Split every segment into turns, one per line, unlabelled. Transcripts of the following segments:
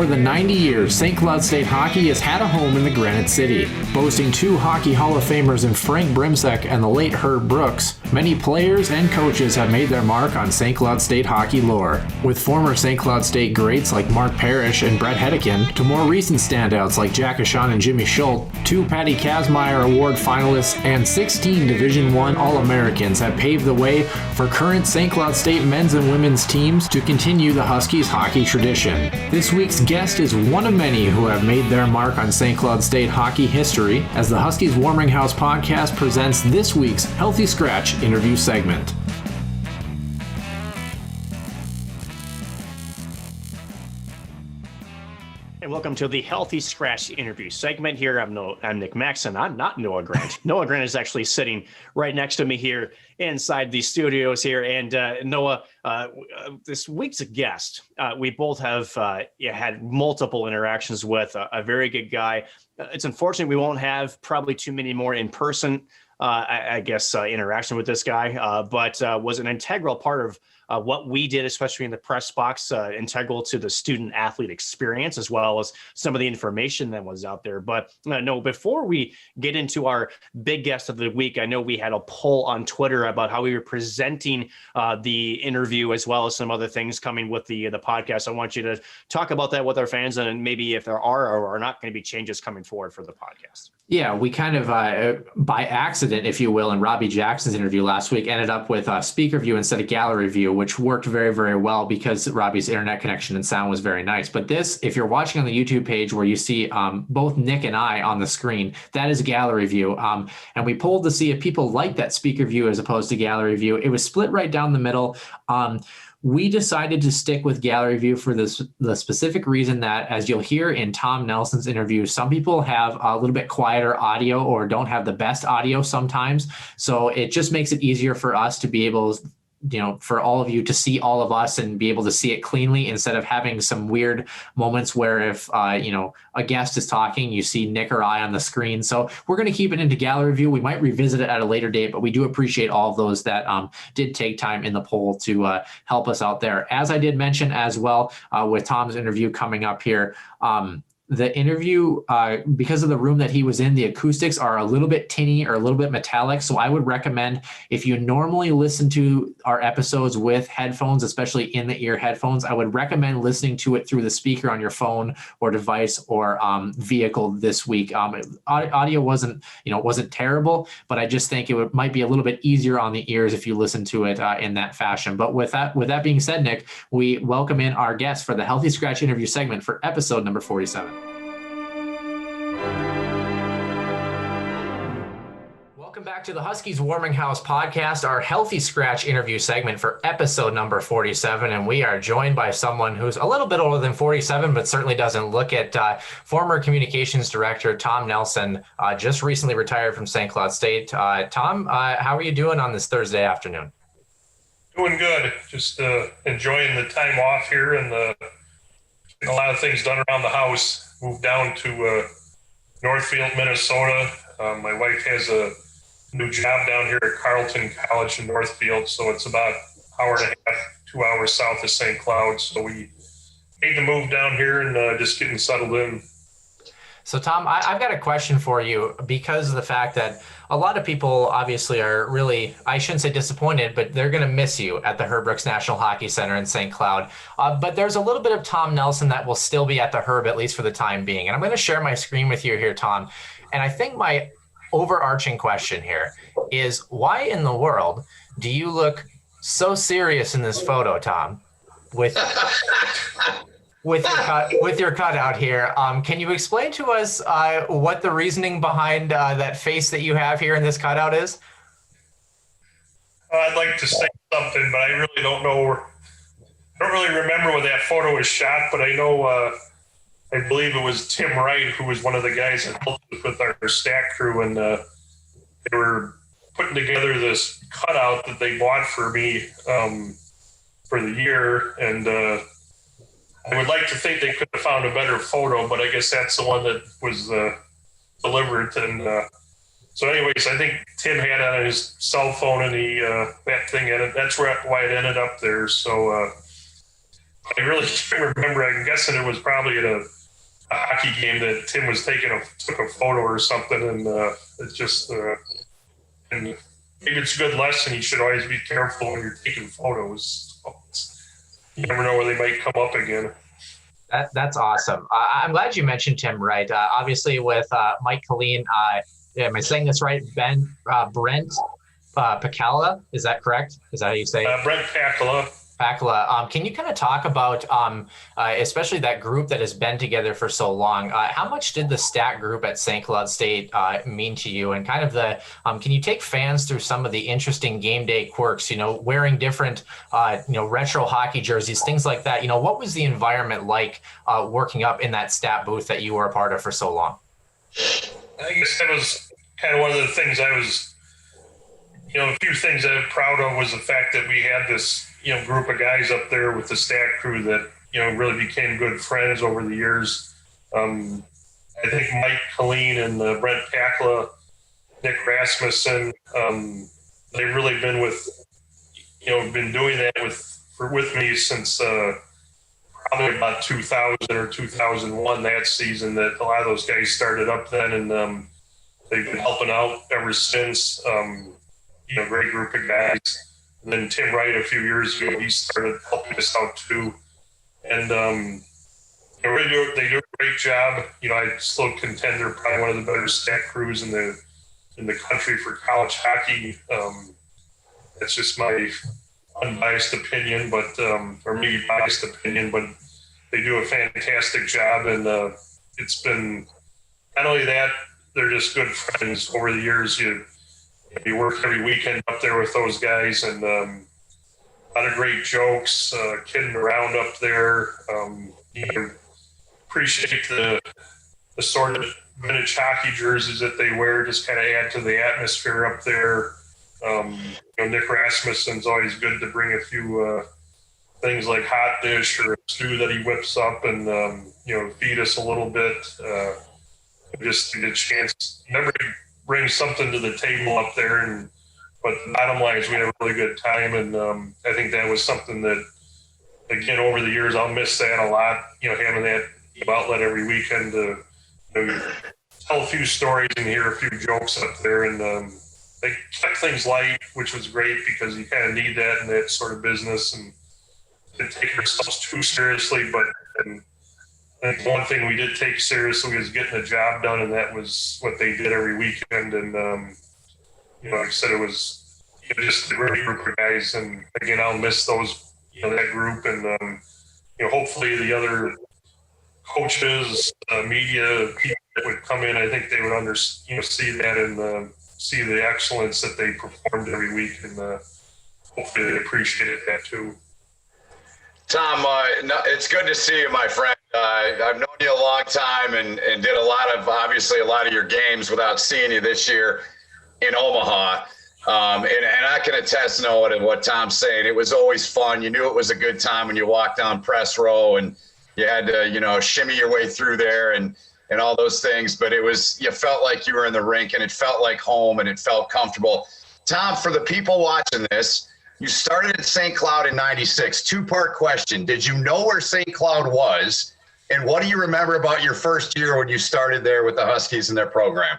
more than 90 years, St. Cloud State Hockey has had a home in the Granite City. Boasting two Hockey Hall of Famers in Frank Brimsek and the late Herb Brooks, many players and coaches have made their mark on St. Cloud State hockey lore. With former St. Cloud State greats like Mark Parrish and Brett Hedekin, to more recent standouts like Jack Ashon and Jimmy Schultz, two Patty Kazmaier Award finalists and 16 Division I All-Americans have paved the way for current St. Cloud State men's and women's teams to continue the Huskies hockey tradition. This week's guest is one of many who have made their mark on St. Cloud State hockey history as the Huskies Warming House podcast presents this week's Healthy Scratch interview segment.
And welcome to the Healthy Scratch interview segment here. I'm Nick Maxon. I'm not Noah Grant. Noah Grant is actually sitting right next to me here inside the studios here. And Noah, this week's guest, we both have had multiple interactions with a very good guy. It's unfortunate we won't have probably too many more in person, interaction with this guy, but was an integral part of what we did, especially in the press box, integral to the student athlete experience, as well as some of the information that was out there. But no, before we get into our big guest of the week, I know we had a poll on Twitter about how we were presenting the interview, as well as some other things coming with the podcast. I want you to talk about that with our fans, and maybe if there are or are not going to be changes coming forward for the podcast.
Yeah, we kind of, by accident, if you will, in Robbie Jackson's interview last week, ended up with speaker view instead of gallery view, which worked very, very well because Robbie's internet connection and sound was very nice. But this, if you're watching on the YouTube page where you see both Nick and I on the screen, that is gallery view. And we polled to see if people like that speaker view as opposed to gallery view. It was split right down the middle. We decided to stick with gallery view for the specific reason that, as you'll hear in Tom Nelson's interview, some people have a little bit quieter audio or don't have the best audio sometimes. So it just makes it easier for us to be able, for all of you to see all of us and be able to see it cleanly, instead of having some weird moments where if, a guest is talking, you see Nick or I on the screen. So we're going to keep it into gallery view. We might revisit it at a later date, but we do appreciate all of those that did take time in the poll to help us out there. As I did mention as well, with Tom's interview coming up here, the interview, because of the room that he was in, the acoustics are a little bit tinny or a little bit metallic. So I would recommend, if you normally listen to our episodes with headphones, especially in the ear headphones, I would recommend listening to it through the speaker on your phone or device or vehicle this week. Audio wasn't terrible, but I just think it might be a little bit easier on the ears if you listen to it in that fashion. But with that being said, Nick, we welcome in our guest for the Healthy Scratch interview segment for episode number 47. Welcome back to the Huskies Warming House podcast, our Healthy Scratch interview segment for episode number 47. And we are joined by someone who's a little bit older than 47, but certainly doesn't look it. Former communications director Tom Nelson, just recently retired from St. Cloud State. Tom, how are you doing on this Thursday afternoon?
Doing good. Just enjoying the time off here and getting a lot of things done around the house. Moved down to Northfield, Minnesota. My wife has a new job down here at Carleton College in Northfield, so it's about an hour and a half, 2 hours south of St. Cloud. So we made the move down here and just getting settled in.
So Tom, I've got a question for you, because of the fact that a lot of people obviously are really, I shouldn't say disappointed, but they're going to miss you at the Herb Brooks National Hockey Center in St. Cloud. But there's a little bit of Tom Nelson that will still be at the Herb, at least for the time being. And I'm going to share my screen with you here, Tom. And I think my overarching question here is, why in the world do you look so serious in this photo, Tom, with your cutout here? Can you explain to us what the reasoning behind that face that you have here in this cutout is?
I'd like to say something, but I really don't know. I don't really remember when that photo was shot, but I know I believe it was Tim Wright, who was one of the guys that helped us with our stack crew, and they were putting together this cutout that they bought for me for the year, and I would like to think they could have found a better photo, but I guess that's the one that was delivered. And so anyways, I think Tim had it on his cell phone, and that thing, and that's why it ended up there. So I really can't remember. I'm guessing it was probably at a hockey game that Tim was took a photo or something, and it just and maybe it's a good lesson. You should always be careful when you're taking photos. You never know where they might come up again.
That's awesome. I'm glad you mentioned Tim Wright. Obviously, with Mike Colleen, am I saying this right? Brent Pacala, is that correct? Is that how you say it?
Brent Pacala.
Can you kind of talk about, especially that group that has been together for so long? How much did the stat group at St. Cloud State mean to you? And kind of can you take fans through some of the interesting game day quirks? Wearing different, retro hockey jerseys, things like that. What was the environment like working up in that stat booth that you were a part of for so long?
I guess that was kind of one of the things I was. A few things I'm proud of was the fact that we had this, group of guys up there with the stat crew that, really became good friends over the years. I think Mike Colleen and Brent Pacala, Nick Rasmussen, they've really been been doing that with me since probably about 2000 or 2001, that season that a lot of those guys started up then, and they've been helping out ever since. Great group of guys. And then Tim Wright, a few years ago, he started helping us out too. And they do a great job. I still contend they're probably one of the better stat crews in the country for college hockey. That's just my unbiased opinion, or maybe biased opinion, but they do a fantastic job. And it's been not only that, they're just good friends over the years. You work every weekend up there with those guys, and a lot of great jokes, kidding around up there. Appreciate the sort of vintage hockey jerseys that they wear, just kind of add to the atmosphere up there. Nick Rasmussen's always good to bring a few things like hot dish or a stew that he whips up and, feed us a little bit. Just get a chance. Never bring something to the table up there, but the bottom line is we had a really good time, and I think that was something that, again, over the years, I'll miss that a lot. Having that outlet every weekend to tell a few stories and hear a few jokes up there, and they kept things light, which was great because you kind of need that in that sort of business, and didn't take ourselves too seriously, but. I think one thing we did take seriously was getting the job done, and that was what they did every weekend. And, like I said, it was just a great group of guys. And, again, I'll miss those, that group. And, hopefully the other coaches, media, people that would come in, I think they would see that and see the excellence that they performed every week. And hopefully they appreciated that too.
Tom, it's good to see you, my friend. I've known you a long time and did obviously a lot of your games without seeing you this year in Omaha. And I can attest, Noah, to what Tom's saying. It was always fun. You knew it was a good time when you walked down press row and you had to, shimmy your way through there and all those things. But you felt like you were in the rink, and it felt like home, and it felt comfortable. Tom, for the people watching this, you started at St. Cloud in '96. Two-part question. Did you know where St. Cloud was? And what do you remember about your first year when you started there with the Huskies in their program?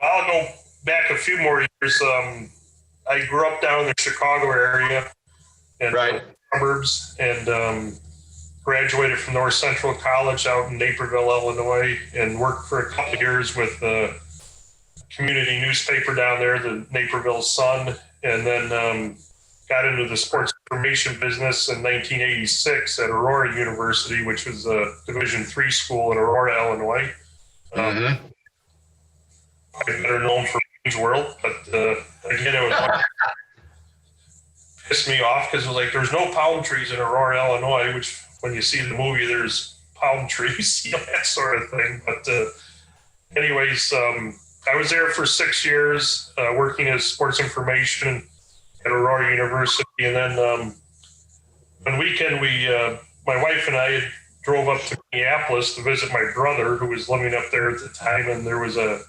I'll go back a few more years. I grew up down in the Chicago area and
right.
Suburbs, and graduated from North Central College out in Naperville, Illinois, and worked for a couple of years with the community newspaper down there, the Naperville Sun, and then got into the sports information business in 1986 at Aurora University, which was a Division III school in Aurora, Illinois. I'm better known for Wayne's World, but again, it was pissed me off because it was like there's no palm trees in Aurora, Illinois, which when you see the movie, there's palm trees, that sort of thing. But anyways, I was there for 6 years, working as sports information at Aurora University. And then one weekend, my wife and I drove up to Minneapolis to visit my brother, who was living up there at the time. And there was a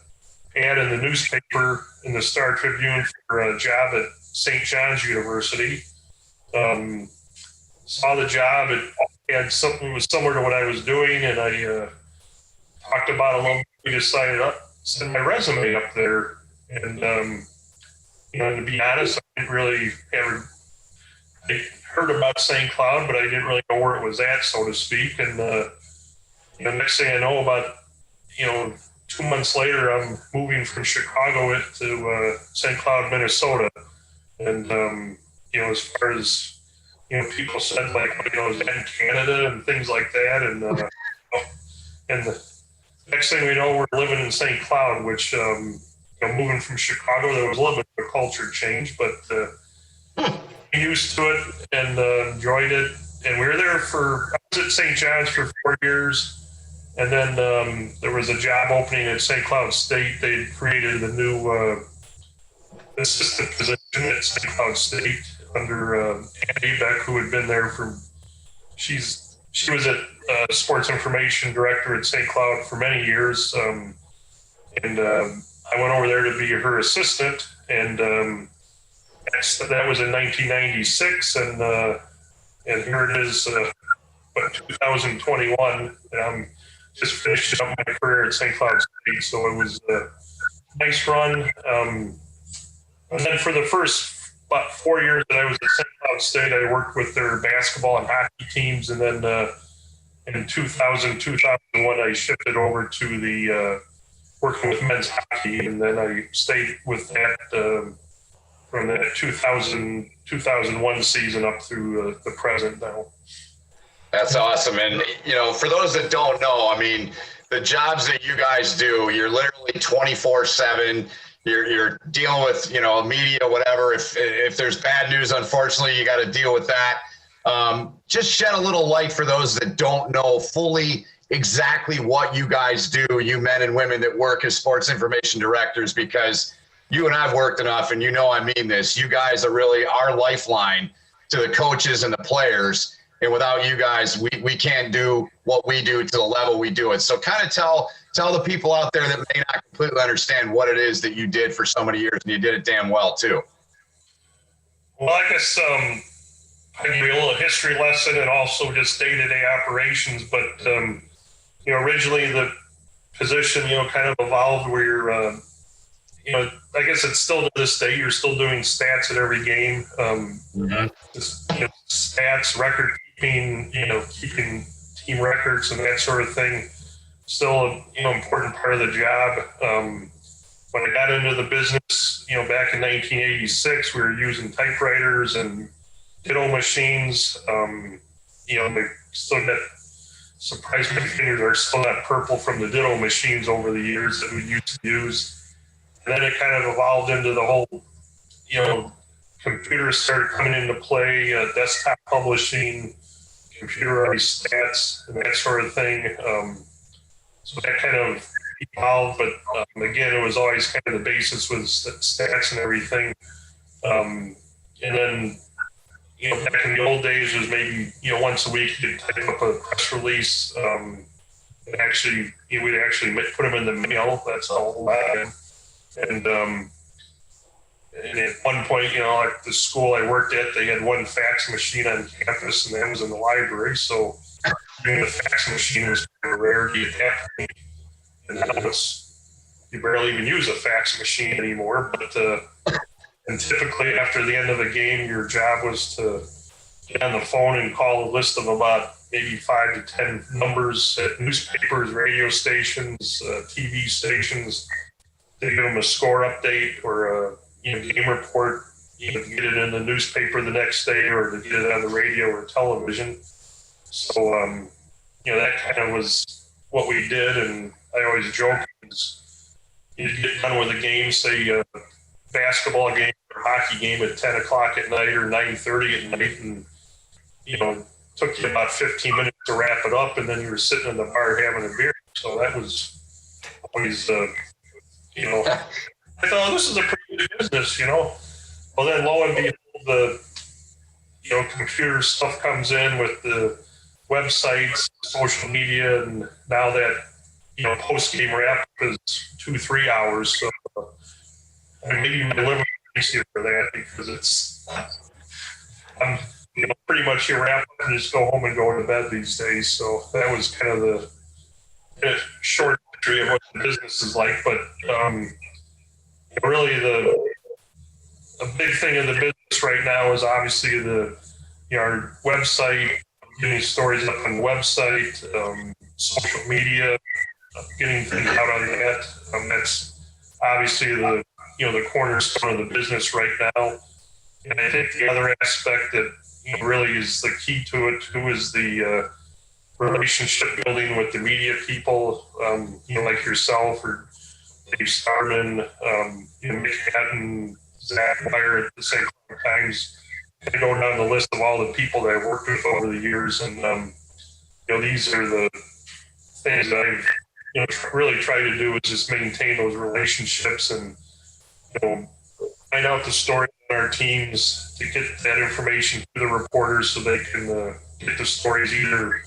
ad in the newspaper in the Star Tribune for a job at St. John's University. saw the job. It had something was similar to what I was doing, and I talked about it a little bit. We decided to send my resume up there, and to be honest, I didn't really ever. I heard about St. Cloud, but I didn't really know where it was at, so to speak. And next thing I know, about 2 months later, I'm moving from Chicago to St. Cloud, Minnesota, and as far as people said, like, I was in Canada and things like that, and the next thing we know, we're living in St. Cloud, which moving from Chicago, there was a little bit of a culture change, but used to it and enjoyed it. And we were there I was at St. John's for 4 years. And then there was a job opening at St. Cloud State. They created a new assistant position at St. Cloud State under Annie Beck, who had been there she was a sports information director at St. Cloud for many years. And I went over there to be her assistant, and that was in 1996, and here it is, 2021. Just finished up my career at St. Cloud State, so it was a nice run. And then for the first about 4 years that I was at St. Cloud State, I worked with their basketball and hockey teams, and then in 2001, I shifted over to the working with men's hockey, and then I stayed with that from the 2001 season up through the present now.
That's awesome. And, for those that don't know, I mean, the jobs that you guys do, you're literally 24/7. You're dealing with, media, whatever. If there's bad news, unfortunately, you got to deal with that. Just shed a little light for those that don't know fully exactly what you guys do, you men and women that work as sports information directors, because you and I've worked enough, and I mean this. You guys are really our lifeline to the coaches and the players. And without you guys, we can't do what we do to the level we do it. So kind of tell the people out there that may not completely understand what it is that you did for so many years, and you did it damn well too.
Well, I guess I give you a little history lesson and also just day-to-day operations. But originally the position kind of evolved where you're I guess it's still to this day, you're still doing stats at every game. Just, stats, record keeping, keeping team records and that sort of thing. Still an important part of the job. When I got into the business, back in 1986, we were using typewriters and ditto machines. They still got, surprised my fingers are still not purple from the ditto machines over the years that we used to use. And then it kind of evolved into the whole, computers started coming into play, desktop publishing, computerized stats, and that sort of thing. So that kind of evolved, but again, it was always kind of the basis with stats and everything. And then, back in the old days, it was maybe, once a week you'd type up a press release. We'd actually put them in the mail. That's all that. And at one point, at the school I worked at, they had one fax machine on campus, and that was in the library. So doing the fax machine was kind of a rarity at that point. And now you barely even use a fax machine anymore. But and typically after the end of the game, your job was to get on the phone and call a list of about maybe 5 to 10 numbers at newspapers, radio stations, TV stations, to give them a score update or a game report, to get it in the newspaper the next day or to get it on the radio or television. So, that kind of was what we did. And I always joke, you'd get done with a game, say a basketball game or hockey game at 10 o'clock at night or 9:30 at night, and, took you about 15 minutes to wrap it up, and then you were sitting in the bar having a beer. So that was always, I thought, this is a pretty good business, Well, then lo and behold, the, computer stuff comes in with the websites, social media, and now that, post-game wrap is 2-3 hours. So maybe my liver is easier for that because pretty much you wrap up and just go home and go to bed these days. So that was kind of the short history of what the business is like. But really, a big thing in the business right now is obviously our website, getting stories up on the website, social media, getting things out on the net. That's obviously the cornerstone of the business right now. And I think the other aspect that really is the key to it too is the relationship building with the media people, like yourself or Dave Starman, Mick Hatton, Zach Meyer at the St. Cloud Times. I go down the list of all the people that I've worked with over the years, and these are the things that I've really tried to do is just maintain those relationships and find out the story on our teams to get that information to the reporters so they can get the stories either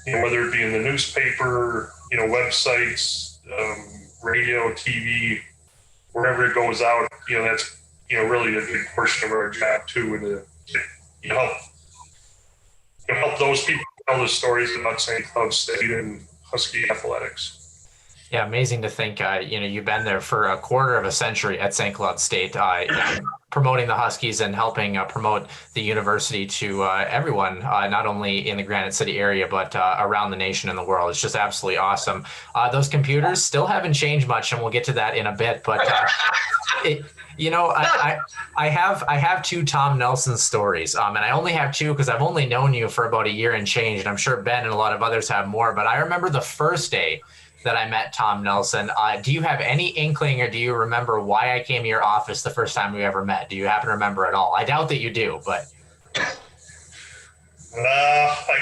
whether it be in the newspaper, websites, radio, TV, wherever it goes out. That's really a big portion of our job too, and to help those people tell the stories about St. Cloud State and Husky athletics.
Yeah, amazing to think, you've been there for a quarter of a century at St. Cloud State, promoting the Huskies and helping promote the university to everyone, not only in the Granite City area, but around the nation and the world. It's just absolutely awesome. Those computers still haven't changed much, and we'll get to that in a bit, but I have two Tom Nelson stories, and I only have two because I've only known you for about a year and change, and I'm sure Ben and a lot of others have more, but I remember the first day that I met Tom Nelson. Do you have any inkling or do you remember why I came to your office the first time we ever met? Do you happen to remember at all? I doubt that you do, but.
I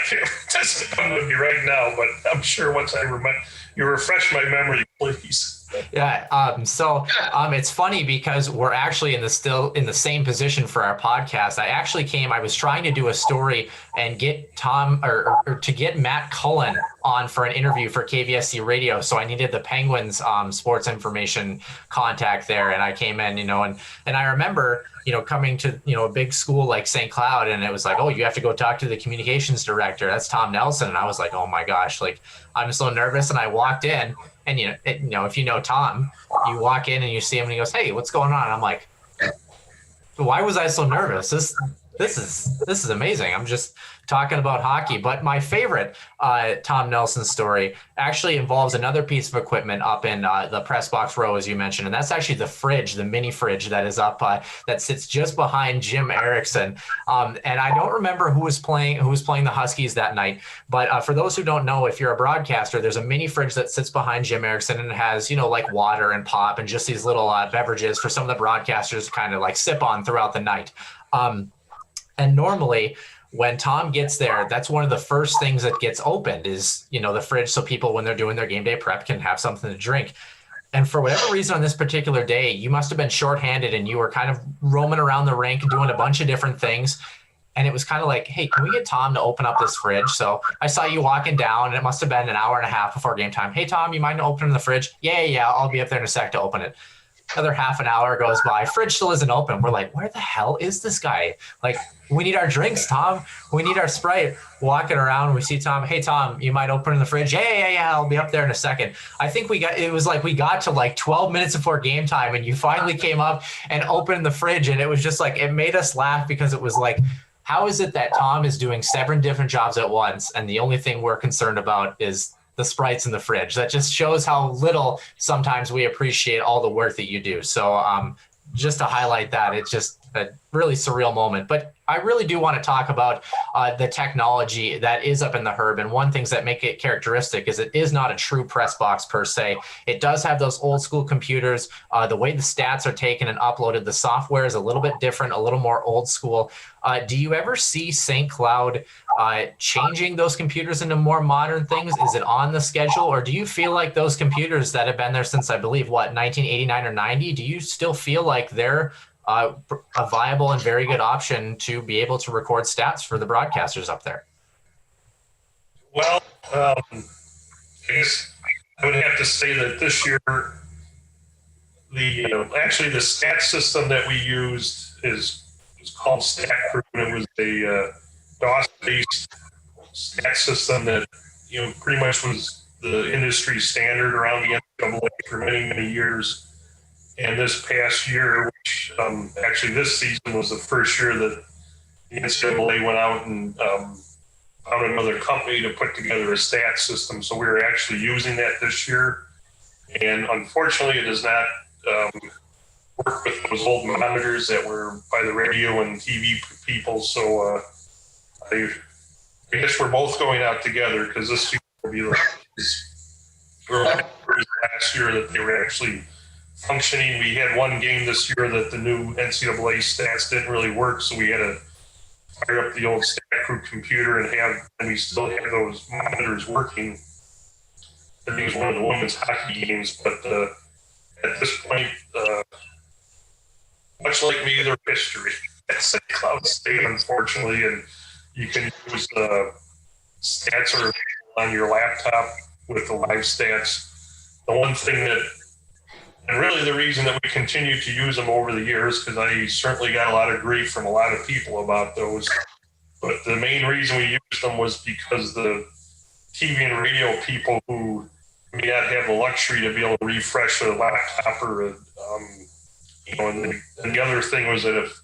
can't. It doesn't come to me right now, but I'm sure once I remember, you refresh my memory, please.
Yeah. It's funny because we're actually still in the same position for our podcast. I was trying to do a story and get Tom or to get Matt Cullen on for an interview for KVSC radio. So I needed the Penguins sports information contact there. And I came in, and I remember, coming to, a big school like St. Cloud, and it was like, oh, you have to go talk to the communications director. That's Tom Nelson. And I was like, oh my gosh, like I'm so nervous. And I walked in. And, if you know Tom, you walk in and you see him and he goes, hey, what's going on? I'm like, why was I so nervous? This is amazing. I'm just talking about hockey. But my favorite Tom Nelson story actually involves another piece of equipment up in the press box row, as you mentioned. And that's actually the fridge, the mini fridge that is up, that sits just behind Jim Erickson. And I don't remember who was playing the Huskies that night. But for those who don't know, if you're a broadcaster, there's a mini fridge that sits behind Jim Erickson and it has, like water and pop and just these little beverages for some of the broadcasters to kind of like sip on throughout the night. And normally when Tom gets there, that's one of the first things that gets opened is, the fridge. So people, when they're doing their game day prep, can have something to drink. And for whatever reason on this particular day, you must've been shorthanded and you were kind of roaming around the rink doing a bunch of different things. And it was kind of like, hey, can we get Tom to open up this fridge? So I saw you walking down and it must've been an hour and a half before game time. Hey, Tom, you mind opening the fridge? Yeah. I'll be up there in a sec to open it. Another half an hour goes by. Fridge still isn't open. We're like, where the hell is this guy? Like, we need our drinks, Tom. We need our Sprite. Walking around, we see Tom. Hey, Tom, you might open the fridge? Yeah. I'll be up there in a second. I think we got to like 12 minutes before game time and you finally came up and opened the fridge. And it was just like, it made us laugh because it was like, how is it that Tom is doing 7 different jobs at once? And the only thing we're concerned about is the Sprites in the fridge. That just shows how little sometimes we appreciate all the work that you do. So just to highlight that, it's just a really surreal moment. But I really do want to talk about the technology that is up in the Herb. And one things that make it characteristic is it is not a true press box per se. It does have those old school computers. The way the stats are taken and uploaded, the software is a little bit different, a little more old school. Do you ever see St. Cloud changing those computers into more modern things? Is it on the schedule? Or do you feel like those computers that have been there since, I believe, 1989 or 90, do you still feel like they're a viable and very good option to be able to record stats for the broadcasters up there?
Well, I guess I would have to say that this year, the stat system that we used is called StatCrew, and it was DOS-based stat system that, pretty much was the industry standard around the NCAA for many, many years. And this past year, which actually this season was the first year that the NCAA went out and found another company to put together a stat system. So we were actually using that this year. And unfortunately, it does not work with those old monitors that were by the radio and TV people. So I guess we're both going out together, because this year will be last year that they were actually functioning. We had one game this year that the new NCAA stats didn't really work, so we had to fire up the old stat crew computer and we still have those monitors working. I think it was one of the women's hockey games, but at this point, much like me, they're history at St. Cloud State, unfortunately, and you can use stats are on your laptop with the live stats. The one thing that, and really the reason that we continue to use them over the years, because I certainly got a lot of grief from a lot of people about those, but the main reason we used them was because the TV and radio people who may not have the luxury to be able to refresh their laptop or, and the other thing was that if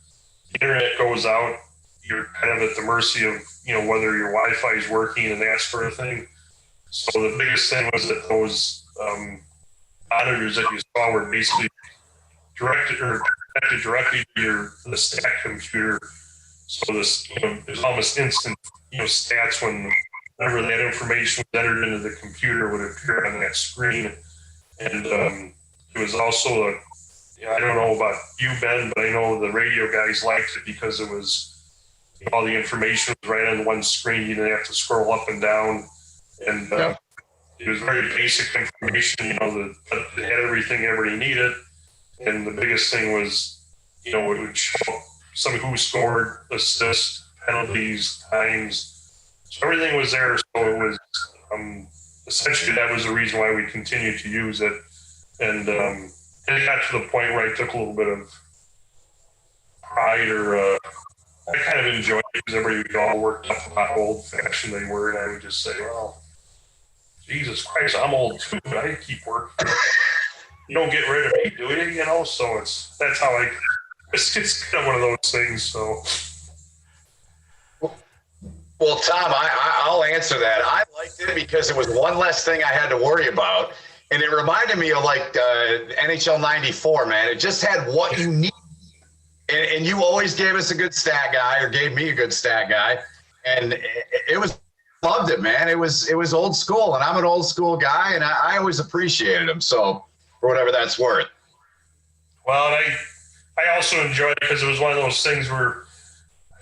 the internet goes out, you're kind of at the mercy of, whether your Wi-Fi is working and that sort of thing. So the biggest thing was that those monitors that you saw were basically connected directly to the stat computer. So this, there's almost instant, stats whenever that information was entered into the computer would appear on that screen. And it was also I don't know about you, Ben, but I know the radio guys liked it because it was all the information was right on one screen. You didn't have to scroll up and down, and it was very basic information. It had everything everybody needed, and the biggest thing was, it would show some who scored, assists, penalties, times. So everything was there. So it was essentially that was the reason why we continued to use it, and it got to the point where I took a little bit of pride, or I kind of enjoyed it because everybody all worked up about how old-fashioned they were, and I would just say, well, Jesus Christ, I'm old too, but I keep working. You don't get rid of me, do you? So that's how it's kind of one of those things. So,
well, Tom, I'll answer that. I liked it because it was one less thing I had to worry about. And it reminded me of NHL 94, man. It just had what you need. And you always gave us a good stat guy, or gave me a good stat guy. And it was, loved it, man. It was old school, and I'm an old school guy, and I always appreciated him. So for whatever that's worth.
Well, and I also enjoyed it because it was one of those things where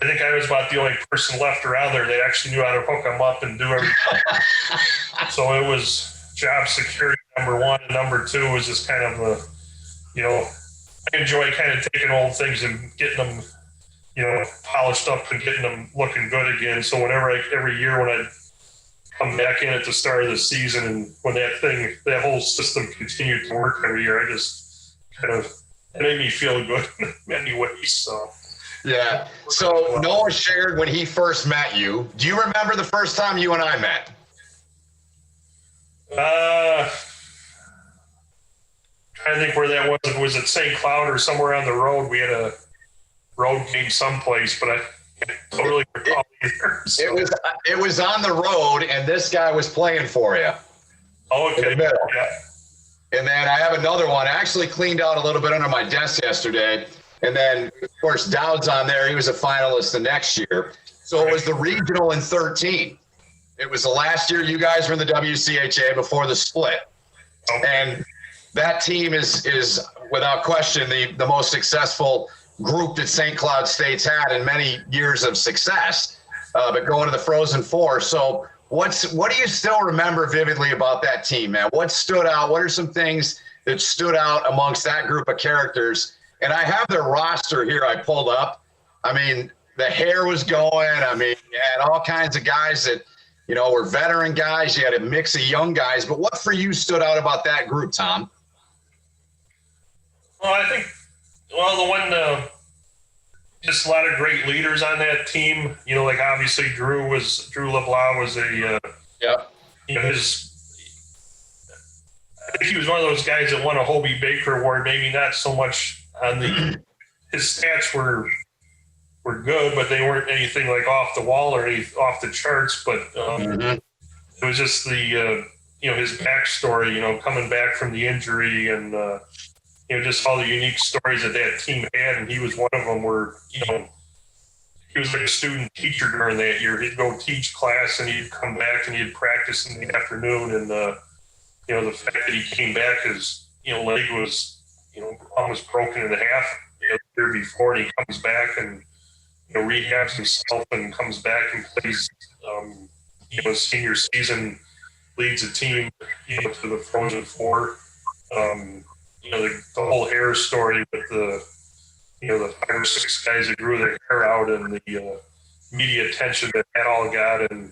I think I was about the only person left around there that actually knew how to hook them up and do everything. So it was job security, number one, and number two was just kind of I enjoy kind of taking old things and getting them, polished up and getting them looking good again. So every year when I come back in at the start of the season, and when that whole system continued to work every year, I just it made me feel good in many ways. So.
Yeah. So Noah shared when he first met you. Do you remember the first time you and I met?
Trying to think where that was. If it was at St. Cloud or somewhere on the road. We had a road game someplace, but I don't really recall either. So.
It was on the road, and this guy was playing for you.
Oh, okay.
Yeah.
And
then I have another one. I actually cleaned out a little bit under my desk yesterday. And then, of course, Dowd's on there. He was a finalist the next year. So it was the regional in 13. It was the last year you guys were in the WCHA before the split.
Okay.
And that team is without question the most successful group that St. Cloud State's had in many years of success, but going to the Frozen Four. So what do you still remember vividly about that team, man? What stood out? What are some things that stood out amongst that group of characters? And I have their roster here I pulled up. I mean, the hair was going. I mean, you had all kinds of guys that, were veteran guys. You had a mix of young guys. But what for you stood out about that group, Tom?
Well, I think, the one, just a lot of great leaders on that team. You know, like obviously Drew LeBlanc was a,
Yep.
you know, I think he was one of those guys that won a Hobie Baker Award. Maybe not so much on his stats were good, but they weren't anything like off the wall or off the charts. But it was just the, you know, his backstory, you know, coming back from the injury and, you know, just all the unique stories that team had. And he was one of them where, you know, he was like a student teacher during that year. He'd go teach class and he'd come back and he'd practice in the afternoon. And, you know, the fact that he came back, his, you know, leg was, you know, almost broken in half the year before. And he comes back and, you know, rehabs himself and comes back and plays, you know, his senior season, leads the team, you know, to the Frozen Four. You know, the whole hair story with the, you know, the 5 or 6 guys that grew their hair out and the media attention that all got. And,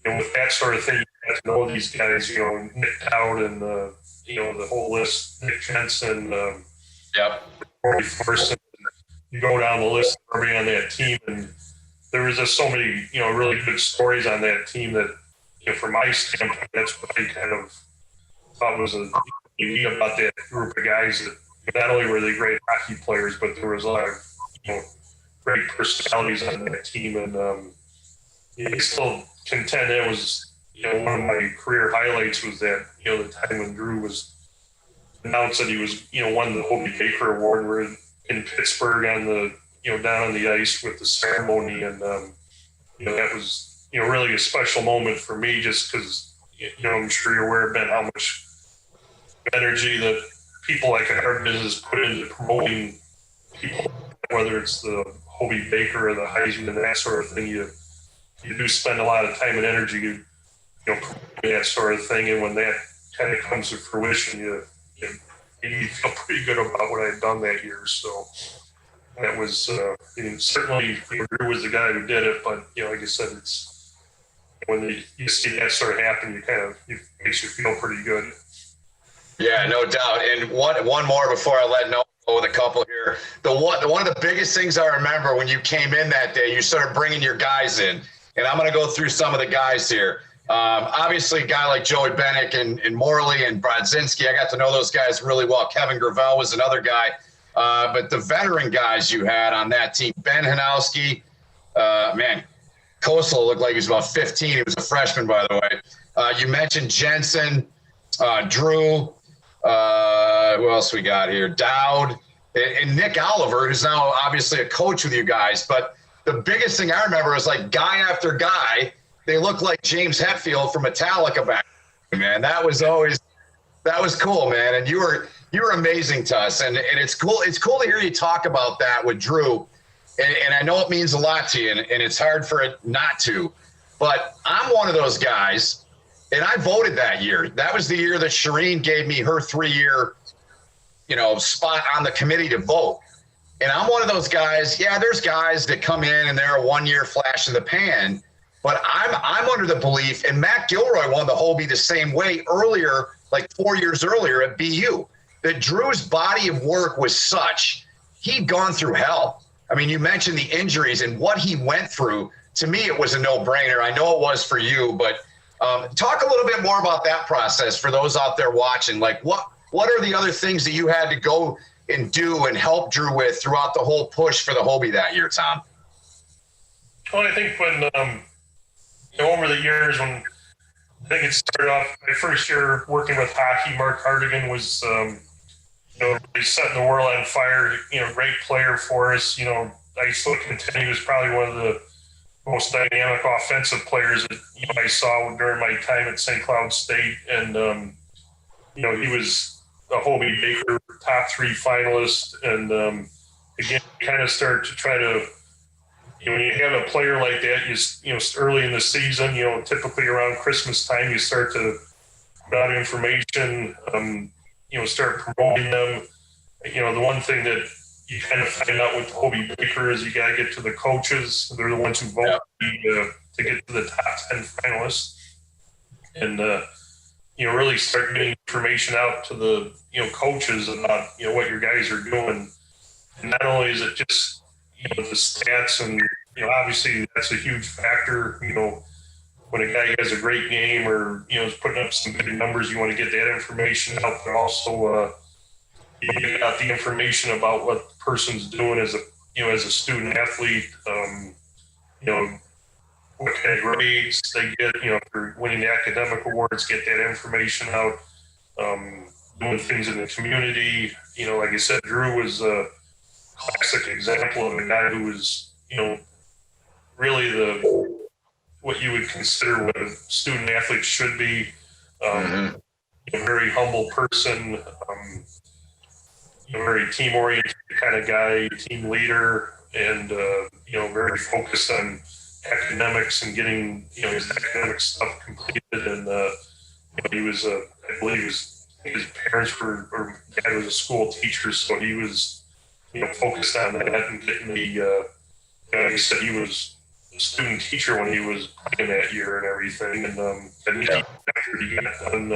you know, with that sort of thing, you get to know these guys, you know, Nick Dowd and, you know, the whole list, Nick Jensen, Corey Forson. You go down the list of everybody on that team, and there was just so many, you know, really good stories on that team that, you know, from my standpoint, that's what I kind of thought was unique about that group of guys. That not only were they great hockey players, but there was a lot of, you know, great personalities on that team. And I still contend it was, you know, one of my career highlights was that, you know, the time when Drew was announced that he was, you know, won the Hobie Baker Award. We're in Pittsburgh on the, you know, down on the ice with the ceremony. And, you know, that was, you know, really a special moment for me just because, you know, I'm sure you're aware, Ben, how much energy that people like in our business put into promoting people, whether it's the Hobie Baker or the Heisman and that sort of thing. You do spend a lot of time and energy, you know, promoting that sort of thing. And when that kind of comes to fruition, you feel pretty good about what I'd done that year. So that was certainly, you know, Drew was the guy who did it, but, you know, like I said, it's when you see that sort of happen, it makes you feel pretty good.
Yeah, no doubt. And one more before I let Noah go with a couple here. One of the biggest things I remember when you came in that day, you started bringing your guys in, and I'm going to go through some of the guys here. Obviously, a guy like Joey Bennick and Morley and Brodzinski, I got to know those guys really well. Kevin Gravel was another guy. But the veteran guys you had on that team, Ben Hanowski, man, Kosel looked like he was about 15. He was a freshman, by the way. You mentioned Jensen, Drew. Who else we got here? Dowd and Nick Oliver, who's now obviously a coach with you guys. But the biggest thing I remember is like guy after guy, they look like James Hetfield from Metallica back then, man. That was cool, man. And you were amazing to us. And it's cool to hear you talk about that with Drew. And I know it means a lot to you, and it's hard for it not to. But I'm one of those guys, and I voted that year. That was the year that Shireen gave me her 3-year, you know, spot on the committee to vote. And I'm one of those guys. Yeah, there's guys that come in and they're a 1-year flash in the pan. But I'm under the belief, and Matt Gilroy won the Hobie the same way earlier, like 4 years earlier at BU, that Drew's body of work was such, he'd gone through hell. I mean, you mentioned the injuries and what he went through. To me, it was a no-brainer. I know it was for you, but talk a little bit more about that process for those out there watching. Like, what are the other things that you had to go and do and help Drew with throughout the whole push for the Hobie that year, Tom?
Well, I think when, you know, over the years, when I think it started off, my first year working with hockey, Mark Hardigan was, you know, really setting the world on fire, you know, great player for us. You know, I still contend he was probably one of the most dynamic offensive players that, you know, I saw during my time at St. Cloud State. And, you know, he was a Hobie Baker top 3 finalist. And, again, kind of start to try to, you know, when you have a player like that, you know, early in the season, you know, typically around Christmas time, you start to put out information, you know, start promoting them. You know, the one thing that you kind of find out with Hobie Baker is you got to get to the coaches. They're the ones who vote to get to the top 10 finalists. And, you know, really start getting information out to the, you know, coaches about, you know, what your guys are doing. And not only is it just, the stats, and obviously that's a huge factor. When a guy has a great game or is putting up some good numbers, you want to get that information out, but also you get out the information about what the person's doing as a student athlete. What kind of grades they get, for winning academic awards, get that information out. Doing things in the community, like I said, Drew was a classic example of a guy who was, really what you would consider what a student athlete should be. A very humble person, very team oriented kind of guy, team leader, and very focused on academics and getting his academic stuff completed. And he was I believe his parents or dad was a school teacher, so he was focused on that and getting the he said he was a student teacher when he was playing that year and everything. And then after he got done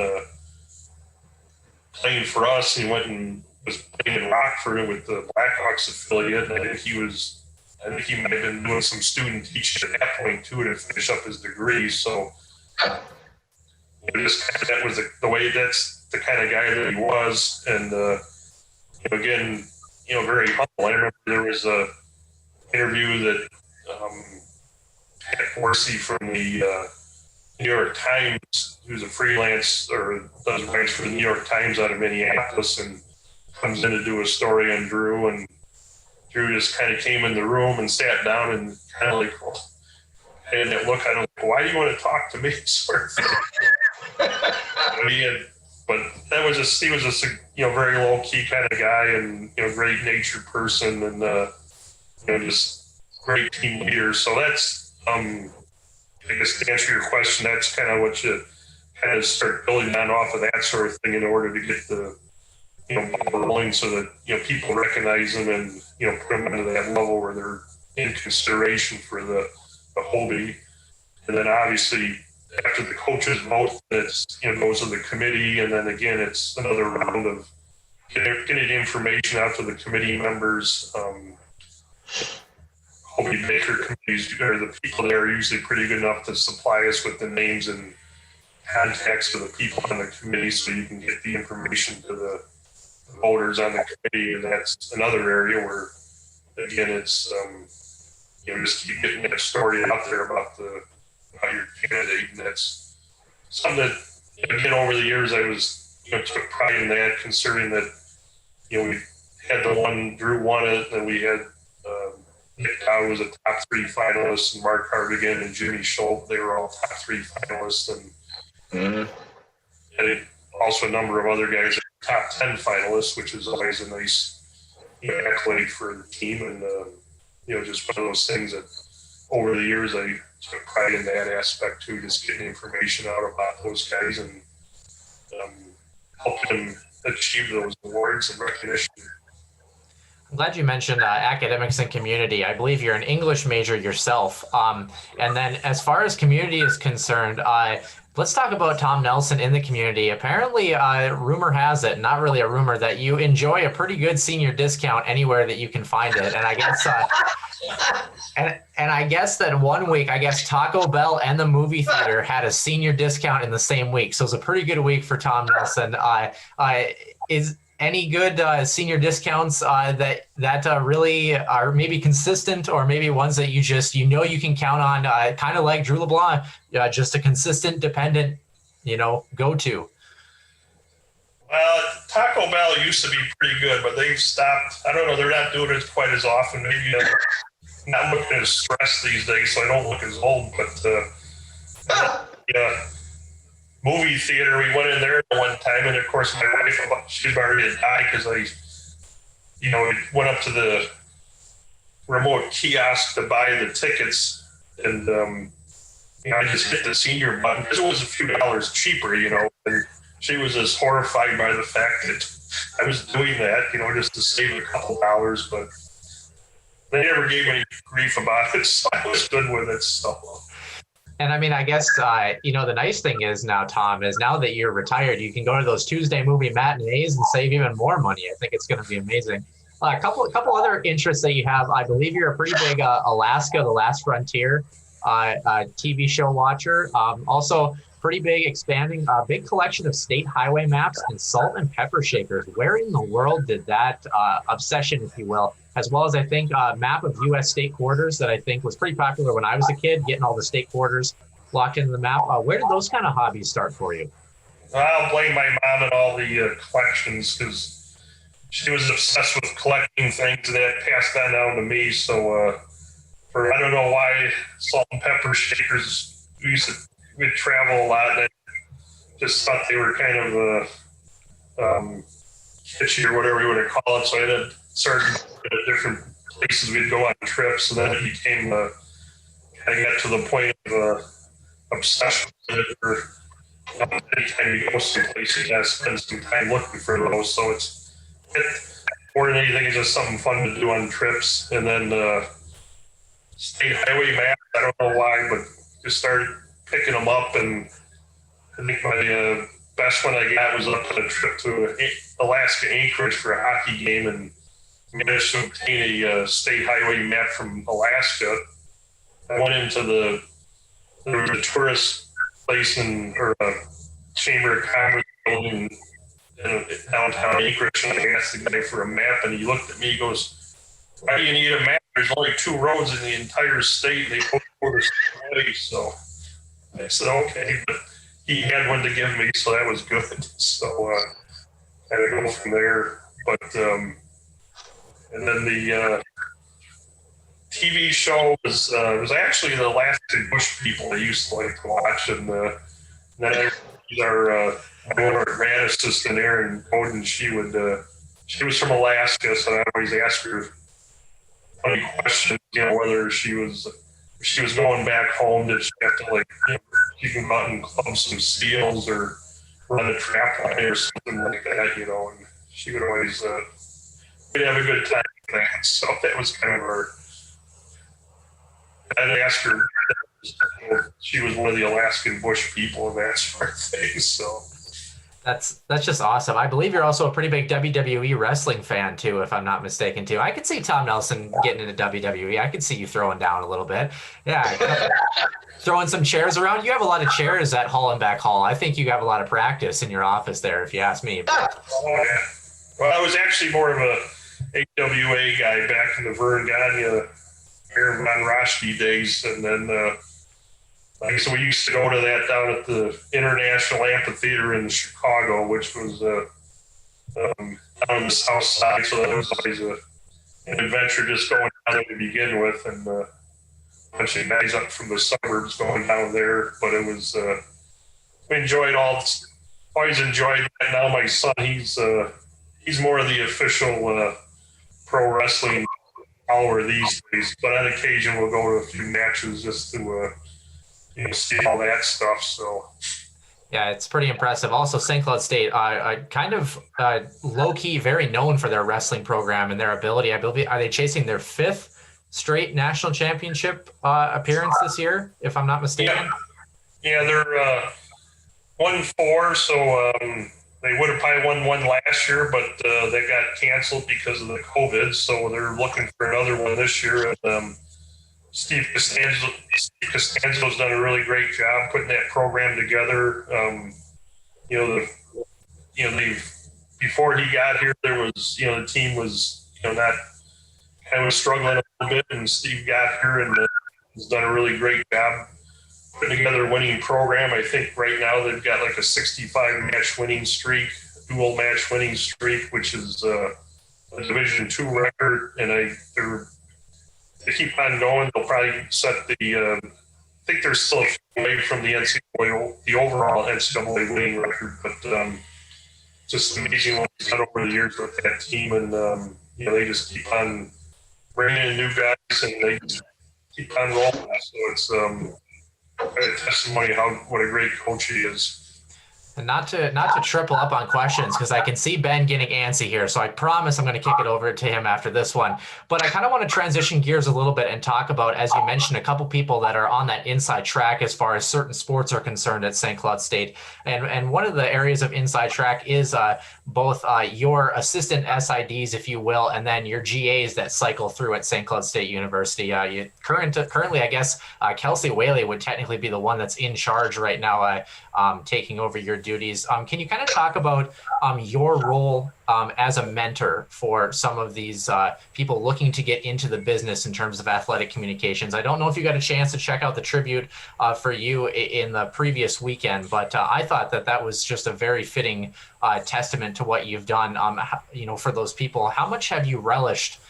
playing for us, he went and was playing in Rockford with the Blackhawks affiliate, and I think he might have been doing some student teaching at that point too to finish up his degree. So that was the way. That's the kind of guy that he was, and again, very humble. I remember there was a interview that Pat Forsey from the New York Times, who's a freelance or does writes for the New York Times out of Minneapolis, and comes in to do a story on Drew, and Drew just kind of came in the room and sat down and kind of had that look at him, why do you want to talk to me, sort of thing. But he was just a very low key kind of guy, and great natured person, and just great team leader. So that's I guess to answer your question, that's kind of what you kind of start building on off of that sort of thing in order to get the ball rolling, so that people recognize them and put them into that level where they're in consideration for the Hobie. And then obviously after the coaches vote, it's goes to the committee, and then again it's another round of getting information out to the committee members. Hobie Baker committees, or the people there, are usually pretty good enough to supply us with the names and contacts of the people on the committee, so you can get the information to the voters on the committee. And that's another area where, again, it's just keep getting that story out there about your candidate. And that's something that, again, over the years I was took pride in that, considering that we had the one Drew won it, and we had Nick Dowd was a top 3 finalist, and Mark Hardigan and Jimmy Schultz, they were all top 3 finalists, and also a number of other guys are top 10 finalists, which is always a nice accolade for the team. And just one of those things that over the years I took pride in that aspect too, just getting information out about those guys and helping them achieve those awards and recognition.
I'm glad you mentioned academics and community. I believe you're an English major yourself. And then as far as community is concerned, let's talk about Tom Nelson in the community. Apparently, rumor has it, not really a rumor, that you enjoy a pretty good senior discount anywhere that you can find it. And I guess and I guess that one week, Taco Bell and the movie theater had a senior discount in the same week. So it was a pretty good week for Tom Nelson. Is any good senior discounts that really are maybe consistent, or maybe ones that you just you can count on, kind of like Drew LeBlanc, just a consistent, dependent, go-to?
Well, Taco Bell used to be pretty good, but they've stopped. I don't know, they're not doing it quite as often. Maybe I'm not looking as stressed these days, so I don't look as old. But movie theater, we went in there one time, and of course my wife, she's already died, because I went up to the remote kiosk to buy the tickets, and I just hit the senior button because it was a few dollars cheaper, and she was just horrified by the fact that I was doing that, just to save a couple dollars, but they never gave me grief about it, so I was good with it. So.
And I mean, I guess, the nice thing is now, Tom, is now that you're retired, you can go to those Tuesday movie matinees and save even more money. I think it's going to be amazing. A couple other interests that you have. I believe you're a pretty big Alaska: The Last Frontier TV show watcher. Also, pretty big expanding, big collection of state highway maps and salt and pepper shakers. Where in the world did that obsession, if you will, as well as I think a map of U.S. state quarters that I think was pretty popular when I was a kid, getting all the state quarters locked into the map. Where did those kind of hobbies start for you?
I'll blame my mom and all the collections because she was obsessed with collecting things that passed that down to me. So, I don't know why salt and pepper shakers, we'd travel a lot. And I just thought they were kind of kitschy or whatever you want to call it. So I had started at different places we'd go on trips, and then it became kind of got to the point of obsession with it. Or anytime you go someplace, you gotta spend some time looking for those. So it's more than anything, it's just something fun to do on trips. And then state highway maps, I don't know why, but just started picking them up. And I think my best one I got was up on a trip to Alaska Anchorage for a hockey game, and managed to obtain a state highway map from Alaska. I went into the tourist place or Chamber of Commerce building in downtown Anchorage, and I asked the guy for a map, and he looked at me, he goes, "Why do you need a map? There's only 2 roads in the entire state. They both go the same way." So I said, okay, but he had one to give me, so that was good. So I had to go from there. But and then the TV show was actually the Alaskan Bush People I used to like to watch, and then our grad assistant Erin Bowden, she was from Alaska, so I always asked her funny questions, whether she was going back home, did she have to she can go out and club some seals or run a trap line or something like that, and she would always we'd have a good time with that. So that was kind of her. I'd ask her if she was one of the Alaskan Bush People and that sort of thing. So
that's just awesome. I believe you're also a pretty big WWE wrestling fan too, if I'm not mistaken too. I could see Tom Nelson getting into WWE. I could see you throwing down a little bit. Yeah. Throwing some chairs around. You have a lot of chairs at Hollenbeck Hall. I think you have a lot of practice in your office there, if you ask me.
Oh, yeah. Well, I was actually more of a AWA guy back in the Vern Gagne, Aaron Von Roschke days. And then, so we used to go to that down at the International Amphitheater in Chicago, which was down on the south side. So that was always an adventure just going down there to begin with. And a bunch of guys up from the suburbs going down there. But it was, we always enjoyed that. Now my son, he's more of the official pro wrestling follower these days, but on occasion we'll go to a few matches just to see all that stuff. So
yeah, it's pretty impressive. Also, St. Cloud State, kind of low-key, very known for their wrestling program and their ability. I believe, are they chasing their 5th straight national championship appearance this year, if I'm not mistaken?
Yeah, they're 1-4, so they would have probably won one last year, but they got canceled because of the COVID. So they're looking for another one this year. And Steve Costanzo's done a really great job putting that program together. Before he got here, there was, the team was, not kind of struggling a little bit, and Steve got here and has done a really great job putting together a winning program. I think right now they've got like a 65 match winning streak, dual match winning streak, which is a Division II record. And they keep on going. They'll probably set I think they're still away from the NCAA, the overall NCAA winning record, but just amazing what he's done over the years with that team. And, they just keep on bringing in new guys, and they just keep on rolling. So it's, a testimony what a great coach he is.
Not to triple up on questions, because I can see Ben getting antsy here. So I promise I'm going to kick it over to him after this one. But I kind of want to transition gears a little bit and talk about, as you mentioned, a couple people that are on that inside track as far as certain sports are concerned at St. Cloud State. And one of the areas of inside track is both your assistant SIDs, if you will, and then your GAs that cycle through at St. Cloud State University. Currently, I guess Kelsey Whaley would technically be the one that's in charge right now, taking over your duties. Can you kind of talk about your role as a mentor for some of these people looking to get into the business in terms of athletic communications? I don't know if you got a chance to check out the tribute for you in the previous weekend, but I thought that was just a very fitting testament to what you've done. For those people, how much have you relished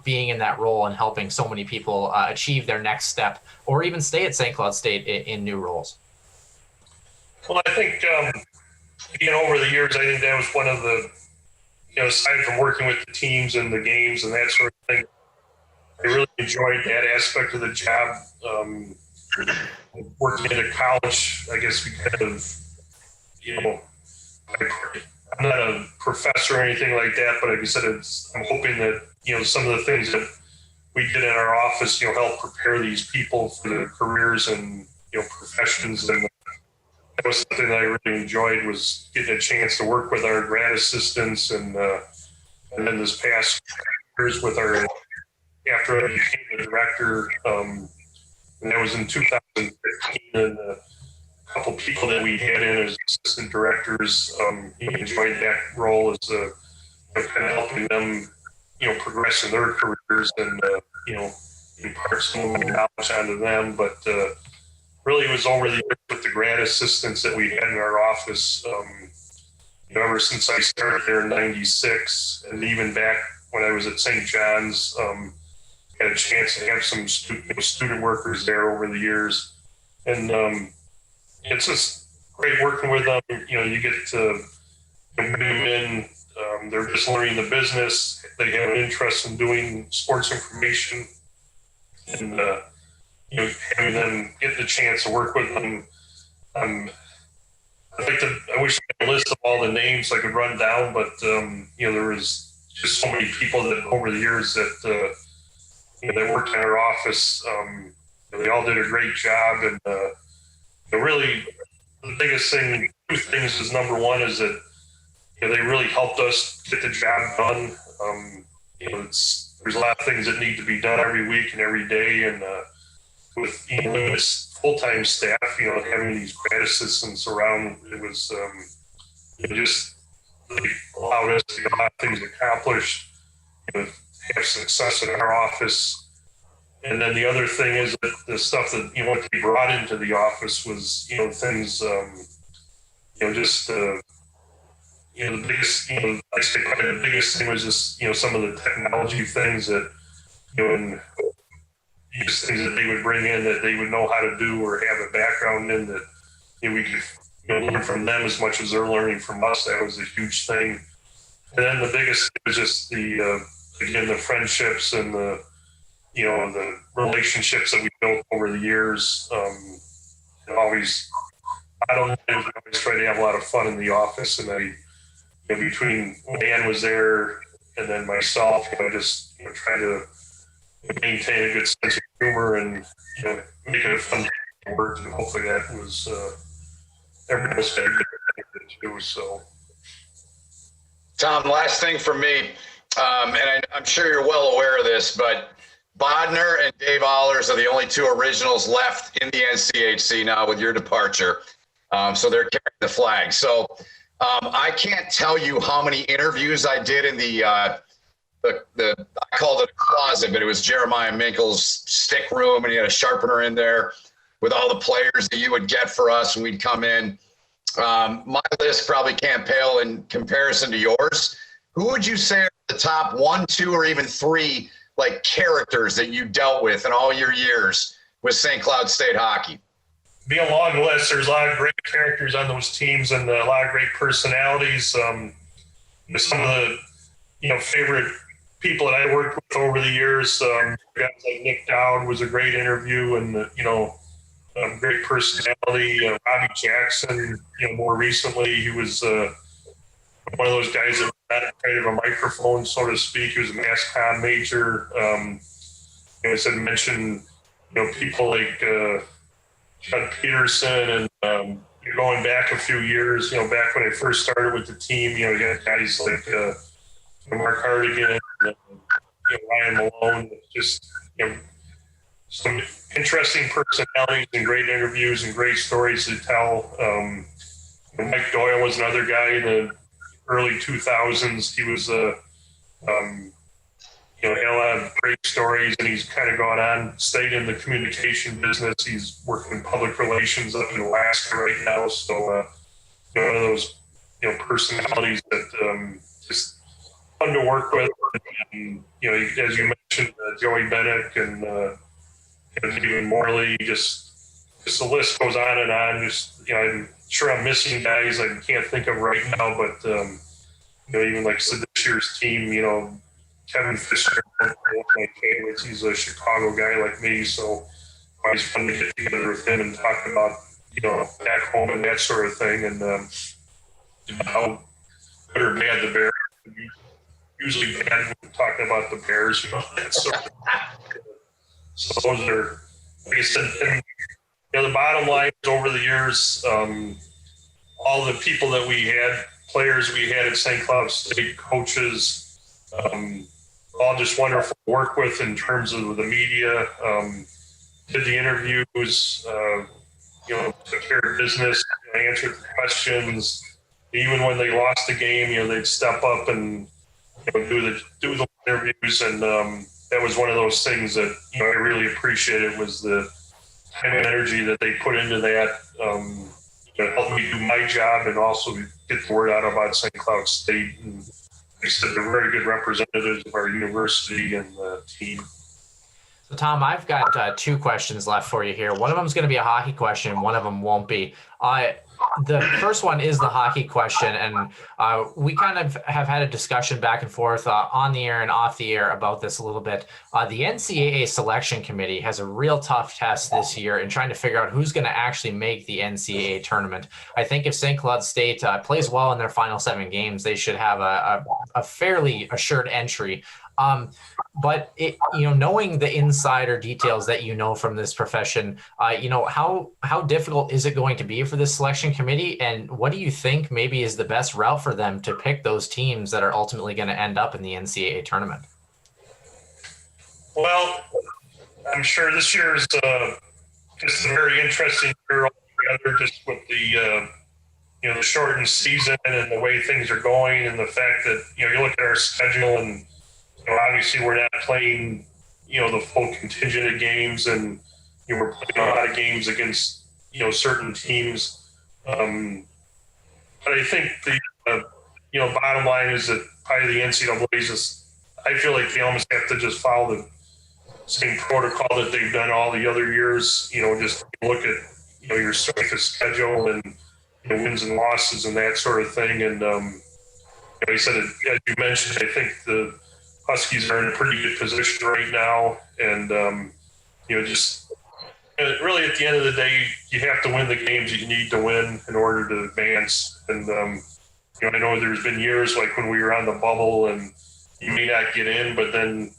being in that role and helping so many people achieve their next step, or even stay at St. Cloud State in new roles?
Well, I think, over the years, I think that was one of the, aside from working with the teams and the games and that sort of thing, I really enjoyed that aspect of the job. Working into college, I guess we kind of, I'm not a professor or anything like that, but like I said, I'm hoping that, some of the things that we did in our office, help prepare these people for their careers and, professions. And that was something that I really enjoyed, was getting a chance to work with our grad assistants and then this past years with after I became the director, and that was in 2015, and a couple people that we had in as assistant directors, he enjoyed that role as kind of helping them, progress in their careers and, impart some of the knowledge onto them. But really, it was over the years with the grad assistants that we had in our office, ever since I started there in '96, and even back when I was at St. John's, had a chance to have some student workers there over the years. And it's just great working with them. You get to bring them in. They're just learning the business. They have an interest in doing sports information. And having them get the chance to work with them. I wish I had a list of all the names I could run down, but there was just so many people that over the years that they worked in our office. They all did a great job, and really the biggest thing, two things is, number one is that they really helped us get the job done. There's a lot of things that need to be done every week and every day, and with limited full-time staff, having these grad assistants around, it was just really allowed us to get a lot of things accomplished, have success in our office. And then the other thing is that the stuff that what they brought into the office was things the biggest I say probably the biggest thing was just some of the technology things that and things that they would bring in that they would know how to do or have a background in, that we could learn from them as much as they're learning from us. That was a huge thing. And then the biggest thing was just the friendships and the relationships that we built over the years. Always try to have a lot of fun in the office, and between when Dan was there and then myself, just try to maintain a good sense of humor and make it a fun work, and hopefully that was everyone else had a good thing to do. So,
Tom, last thing for me, and I'm sure you're well aware of this, but Bodner and Dave Allers are the only two originals left in the NCHC now with your departure. So they're carrying the flag. So I can't tell you how many interviews I did in the I called it a closet, but it was Jeremiah Minkle's stick room, and he had a sharpener in there with all the players that you would get for us when we'd come in. My list probably can't pale in comparison to yours. Who would you say are the top 1, 2, or even 3 characters that you dealt with in all your years with St. Cloud State hockey?
Be a long list. There's a lot of great characters on those teams and a lot of great personalities. Some of the favorite people that I worked with over the years, guys like Nick Dowd was a great interview, and great personality. Robbie Jackson, more recently, he was one of those guys that had kind of a microphone, so to speak. He was a mass comm major. As I mentioned, people like Judd Peterson and going back a few years, back when I first started with the team, you got guys like Mark Hardigan, Ryan Malone, just some interesting personalities and great interviews and great stories to tell. Mike Doyle was another guy in the early 2000s. He was had a lot of great stories, and he's kind of gone on, stayed in the communication business. He's working in public relations up in Alaska right now. So, one of those, personalities that just fun to work with. And, as you mentioned, Joey Bennick and even Morley, just the list goes on and on. Just, I'm sure I'm missing guys I can't think of right now, but, even like this year's team, Kevin Fisher, one of my favorites. He's a Chicago guy like me, so always fun to get together with him and talk about, back home and that sort of thing, and how good or bad the Bears. Usually bad when talking about the Bears, that sort of thing. So those are, like I said, and, the bottom line is over the years, all the people that we had, players we had at St. Cloud State, coaches, all just wonderful to work with in terms of the media, did the interviews, took care of business, answered the questions. Even when they lost the game, they'd step up and do the interviews, and that was one of those things that I really appreciated, was the time and energy that they put into that. Helped me do my job and also get the word out about St. Cloud State. And like I said, they're very good representatives of our university and the team.
So, Tom, I've got two questions left for you here. One of them is going to be a hockey question. One of them won't be. The first one is the hockey question, and we kind of have had a discussion back and forth on the air and off the air about this a little bit. The NCAA selection committee has a real tough test this year in trying to figure out who's going to actually make the NCAA tournament. I think if St. Cloud State plays well in their final 7 games, they should have a fairly assured entry. But knowing the insider details that from this profession, how difficult is it going to be for this selection committee, and what do you think maybe is the best route for them to pick those teams that are ultimately going to end up in the NCAA tournament?
Well, I'm sure this year is just a very interesting year altogether, just with the the shortened season and the way things are going, and the fact that you look at our schedule and. Obviously, we're not playing, the full contingent of games, and we're playing a lot of games against, certain teams. But I think the, bottom line is that probably the NCAA is just, I feel like they almost have to just follow the same protocol that they've done all the other years. Just look at, your strength of schedule and wins and losses and that sort of thing. And like I said, as you mentioned, I think the Huskies are in a pretty good position right now, and just really at the end of the day, you have to win the games you need to win in order to advance. And I know there's been years like when we were on the bubble, and you may not get in, but then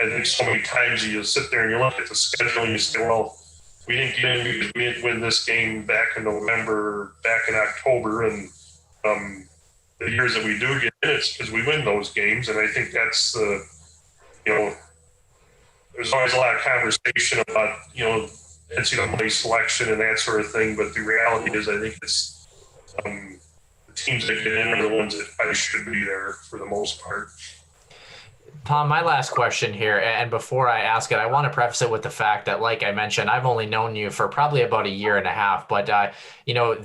I think so many times you sit there and you look at the schedule and you say, well, we didn't get in because we didn't win this game back in November, back in October, and the years that we do get in, it's because we win those games. And I think that's there's always a lot of conversation about, NCAA selection and that sort of thing. But the reality is, I think it's the teams that get in are the ones that probably should be there for the most part.
Tom, my last question here, and before I ask it, I want to preface it with the fact that, like I mentioned, I've only known you for probably about 1.5 years, but,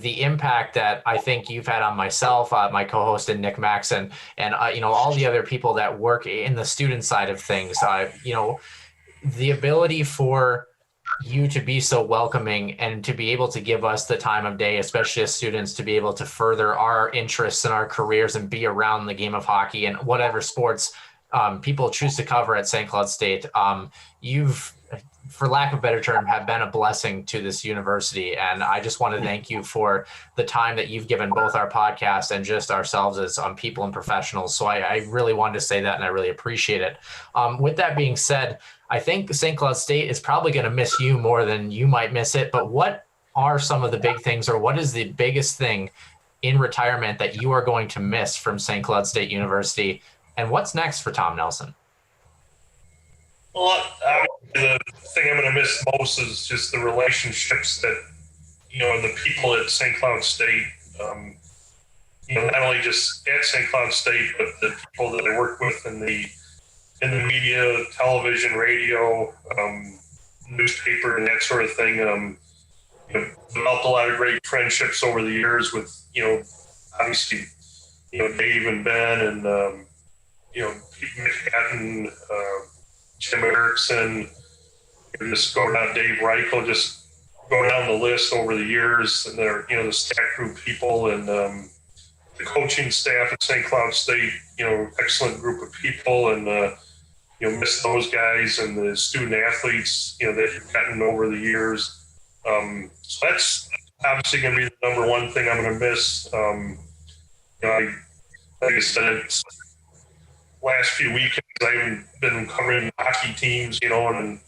the impact that I think you've had on myself, my co-host and Nick Maxon, and, all the other people that work in the student side of things, the ability for you to be so welcoming and to be able to give us the time of day, especially as students, to be able to further our interests and our careers and be around the game of hockey and whatever sports people choose to cover at St. Cloud State. You've, for lack of a better term, have been a blessing to this university. And I just want to thank you for the time that you've given both our podcast and just ourselves as people and professionals. So I really wanted to say that, and I really appreciate it. With that being said, I think St. Cloud State is probably going to miss you more than you might miss it. But what are some of the big things, or what is the biggest thing in retirement that you are going to miss from St. Cloud State University? And what's next for Tom Nelson?
Well, the thing I'm going to miss most is just the relationships that, and the people at St. Cloud State, not only just at St. Cloud State, but the people that I work with in the media, television, radio, newspaper, and that sort of thing. Developed a lot of great friendships over the years with, obviously, Dave and Ben and, Pete McHatton, Jim Erickson, just go down, Dave Reichel, just go down the list over the years, and they're, the staff group people and the coaching staff at St. Cloud State, excellent group of people, and miss those guys and the student athletes, that you've gotten over the years. So that's obviously going to be the number one thing I'm going to miss. Like I said, it's last few weekends I haven't been covering hockey teams, and I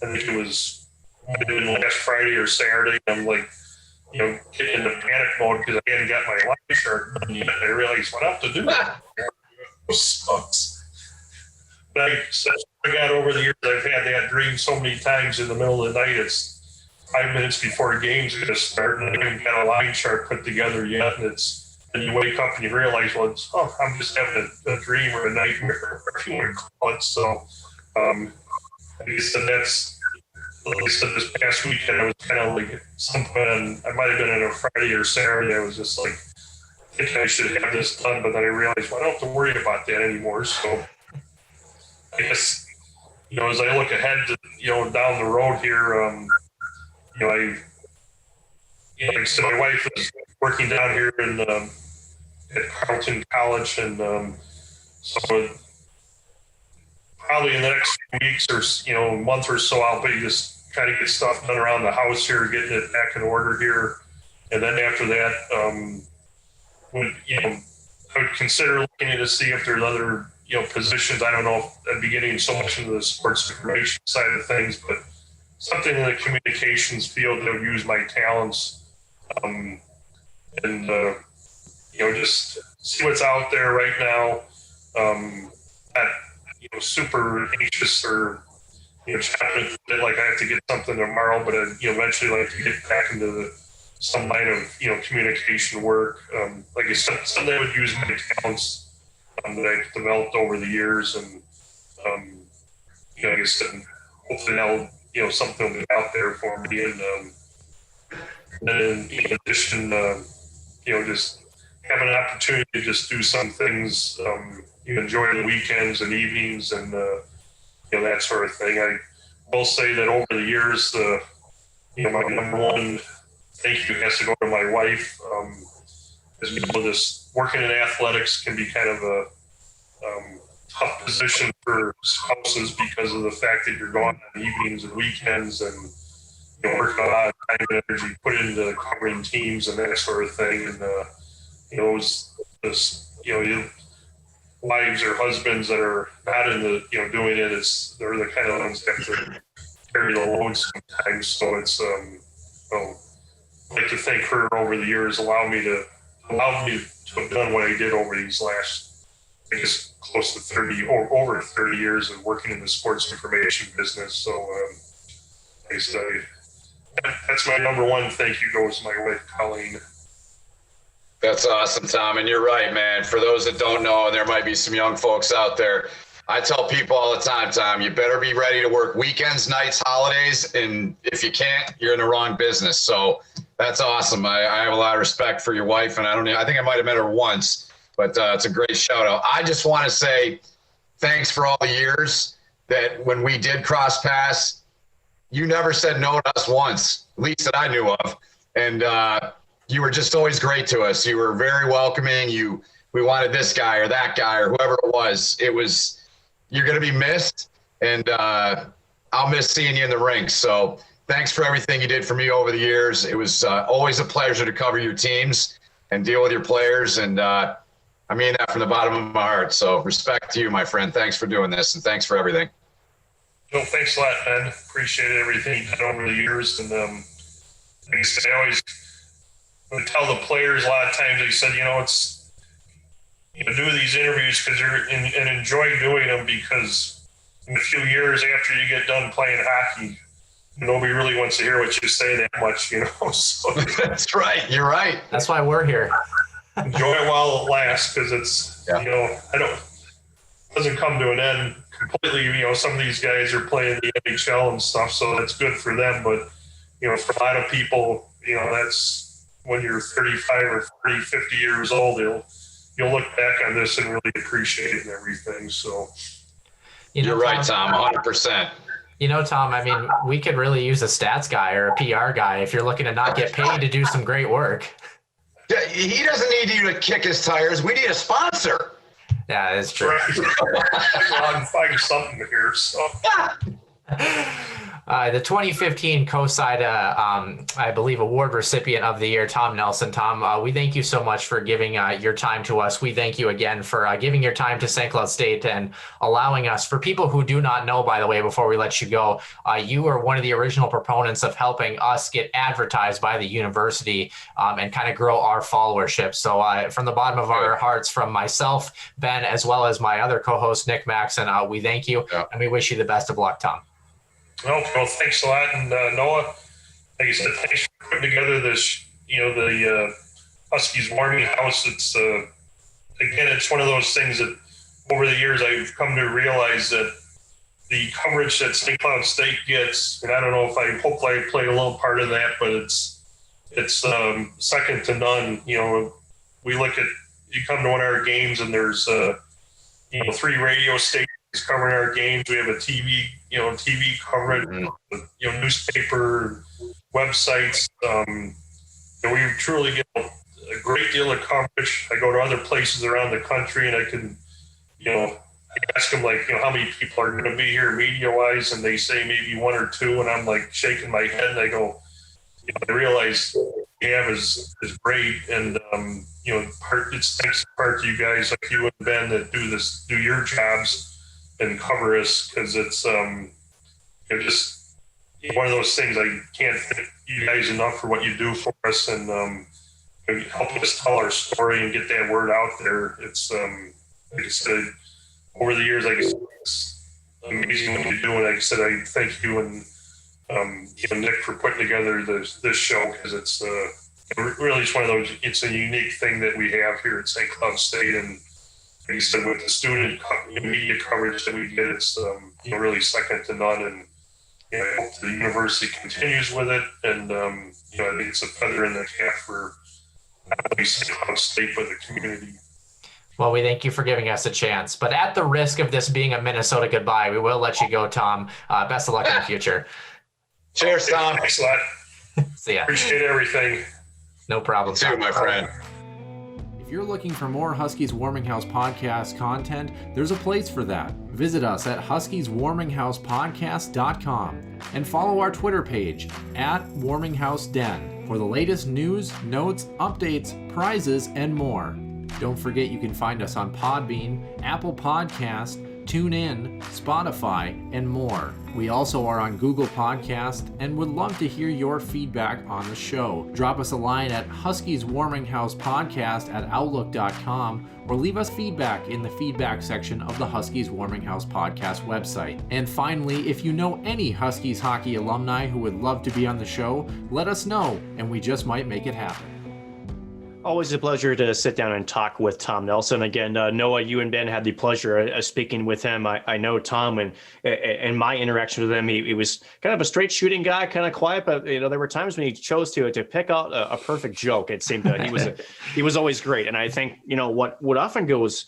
think it was last Friday or Saturday. I'm like, getting into panic mode because I hadn't got my life shirt done yet. I realized what I have to do. Sucks. But I got over the years, I've had that dream so many times in the middle of the night. It's 5 minutes before games are going to start, and I haven't got a line chart put together yet. And you wake up and you realize, well, I'm just having a dream or a nightmare, if you want to call it. So, like I said, this past weekend, I was kind of like, I might have been on a Friday or Saturday. I was just like, I think I should have this done, but then I realized, well, I don't have to worry about that anymore. So, I guess, as I look ahead to, down the road here, like I said, my wife is working down here at Carleton College, and so probably in the next few weeks or month or so, I'll be just trying to get stuff done around the house here, getting it back in order here, and then after that, I would consider looking to see if there's other positions. I don't know if I'd be getting so much into the sports information side of things, but something in the communications field that would use my talents, and just see what's out there right now. Not super anxious or chopping like I have to get something tomorrow, but eventually like to get back into some line of communication work. Like I said, something that would use my talents that I've developed over the years, and like I said, hopefully that'll something will be out there for me. And then in addition, just have an opportunity to just do some things, enjoy the weekends and evenings and that sort of thing. I will say that over the years, my number one thank you has to go to my wife. As we know, this working in athletics can be kind of a tough position for spouses because of the fact that you're gone on evenings and weekends and working a lot of time and energy put into covering teams and that sort of thing. And wives or husbands that are not in the doing it, they're the kind of ones that have to carry the load sometimes. So it's I'd like to thank her over the years, allowed me to have done what I did over these last, I guess, close to 30 or over 30 years of working in the sports information business. So like I said, that's my number one thank you goes to my wife, Colleen.
That's awesome, Tom. And you're right, man. For those that don't know, and there might be some young folks out there, I tell people all the time, Tom, you better be ready to work weekends, nights, holidays. And if you can't, you're in the wrong business. So that's awesome. I have a lot of respect for your wife, and I think I might have met her once, but it's a great shout out. I just want to say thanks for all the years that when we did cross paths, you never said no to us once, at least that I knew of. And you were just always great to us. You were very welcoming. We wanted this guy or that guy or whoever it was. you're going to be missed, and I'll miss seeing you in the rink. So thanks for everything you did for me over the years. It was always a pleasure to cover your teams and deal with your players. And I mean that from the bottom of my heart. So respect to you, my friend. Thanks for doing this, and thanks for everything.
No, thanks a lot, Ben. Appreciate everything you've done over the years. And like I said, I always would tell the players a lot of times, I said, it's, do these interviews because and enjoy doing them, because in a few years after you get done playing hockey, nobody really wants to hear what you say that much, So
That's right. You're right.
That's why we're here.
enjoy it while it lasts, because it's, it doesn't come to an end completely. Some of these guys are playing the NHL and stuff, so that's good for them. But, for a lot of people, that's when you're 35 or 40, 50 years old, you'll look back on this and really appreciate it and everything. So
you're right, Tom, 100%.
Tom, I mean, we could really use a stats guy or a PR guy if you're looking to not get paid to do some great work.
He doesn't need you to kick his tires. We need a sponsor.
Yeah, that's true.
I'll find something here. So.
The 2015 COSIDA, I believe, award recipient of the year, Tom Nelson. Tom, we thank you so much for giving your time to us. We thank you again for giving your time to St. Cloud State and allowing us. For people who do not know, by the way, before we let you go, you were one of the original proponents of helping us get advertised by the university and kind of grow our followership. So from the bottom of our hearts, from myself, Ben, as well as my other co-host, Nick Maxon, we thank you and we wish you the best of luck, Tom.
Well, thanks a lot. And Noah, like I said, thanks for putting together this, the Huskies Warming House. It's, again, it's one of those things that over the years I've come to realize that the coverage that St. Cloud State gets, and I don't know if hopefully I played a little part of that, but it's second to none. We look at, you come to one of our games and there's, 3 radio stations covering our games. We have a TV coverage, newspaper, websites. We truly get a great deal of coverage. I go to other places around the country and I can, I ask them how many people are going to be here media-wise, and they say maybe 1 or 2, and I'm like shaking my head and I go, I realize what we have is great, and it's thanks in part to you guys like you and Ben that do your jobs and cover us, because it's just one of those things. I can't thank you guys enough for what you do for us and helping us tell our story and get that word out there. It's like I said, over the years, like I said, it's amazing what you do. And like I said, I thank you and Nick for putting together this show, because it's really just one of those. It's a unique thing that we have here at St. Cloud State, and like you said, with the student media coverage that we get, it's really second to none. And I hope the university continues with it. And I think it's a feather in the cap for not only St. Cloud State but the community.
Well, we thank you for giving us a chance. But at the risk of this being a Minnesota goodbye, we will let you go, Tom. Best of luck in the future.
Cheers, Tom.
Thanks a lot.
See ya.
Appreciate everything.
No problem.
See you, my friend.
If you're looking for more Huskies Warming House podcast content, there's a place for that. Visit us at huskieswarminghousepodcast.com and follow our Twitter page @WarmingHouseDen for the latest news, notes, updates, prizes, and more. Don't forget you can find us on Podbean, Apple Podcast, TuneIn, Spotify, and more. We also are on Google Podcast and would love to hear your feedback on the show. Drop us a line at huskieswarminghousepodcast@outlook.com or leave us feedback in the feedback section of the Huskies Warming House podcast website. And finally, if you know any Huskies hockey alumni who would love to be on the show, let us know and we just might make it happen.
Always a pleasure to sit down and talk with Tom Nelson. Again, Noah, you and Ben had the pleasure of speaking with him. I know Tom, and my interaction with him, he was kind of a straight shooting guy, kind of quiet, but there were times when he chose to pick out a perfect joke. It seemed he was always great. And I think what often goes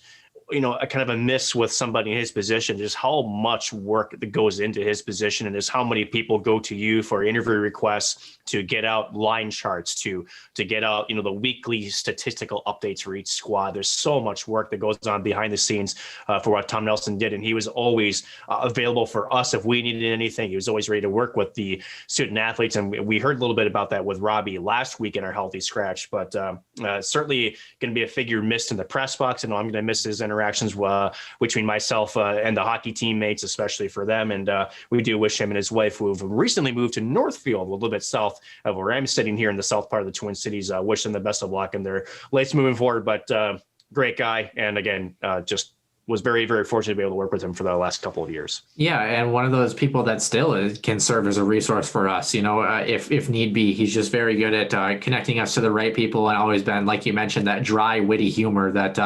a kind of a miss with somebody in his position, just how much work that goes into his position, and just how many people go to you for interview requests to get out line charts, to get out, the weekly statistical updates for each squad. There's so much work that goes on behind the scenes for what Tom Nelson did. And he was always available for us if we needed anything. He was always ready to work with the student athletes. And we heard a little bit about that with Robbie last week in our Healthy Scratch, but certainly going to be a figure missed in the press box. And I'm going to miss his interactions between myself and the hockey teammates, especially for them. And we do wish him and his wife, who have recently moved to Northfield, a little bit south of where I'm sitting here in the south part of the Twin Cities, wish them the best of luck in their lives moving forward. But great guy. And again, just was very, very fortunate to be able to work with him for the last couple of years.
Yeah, and one of those people that still can serve as a resource for us, if need be. He's just very good at connecting us to the right people, and always been, like you mentioned, that dry, witty humor that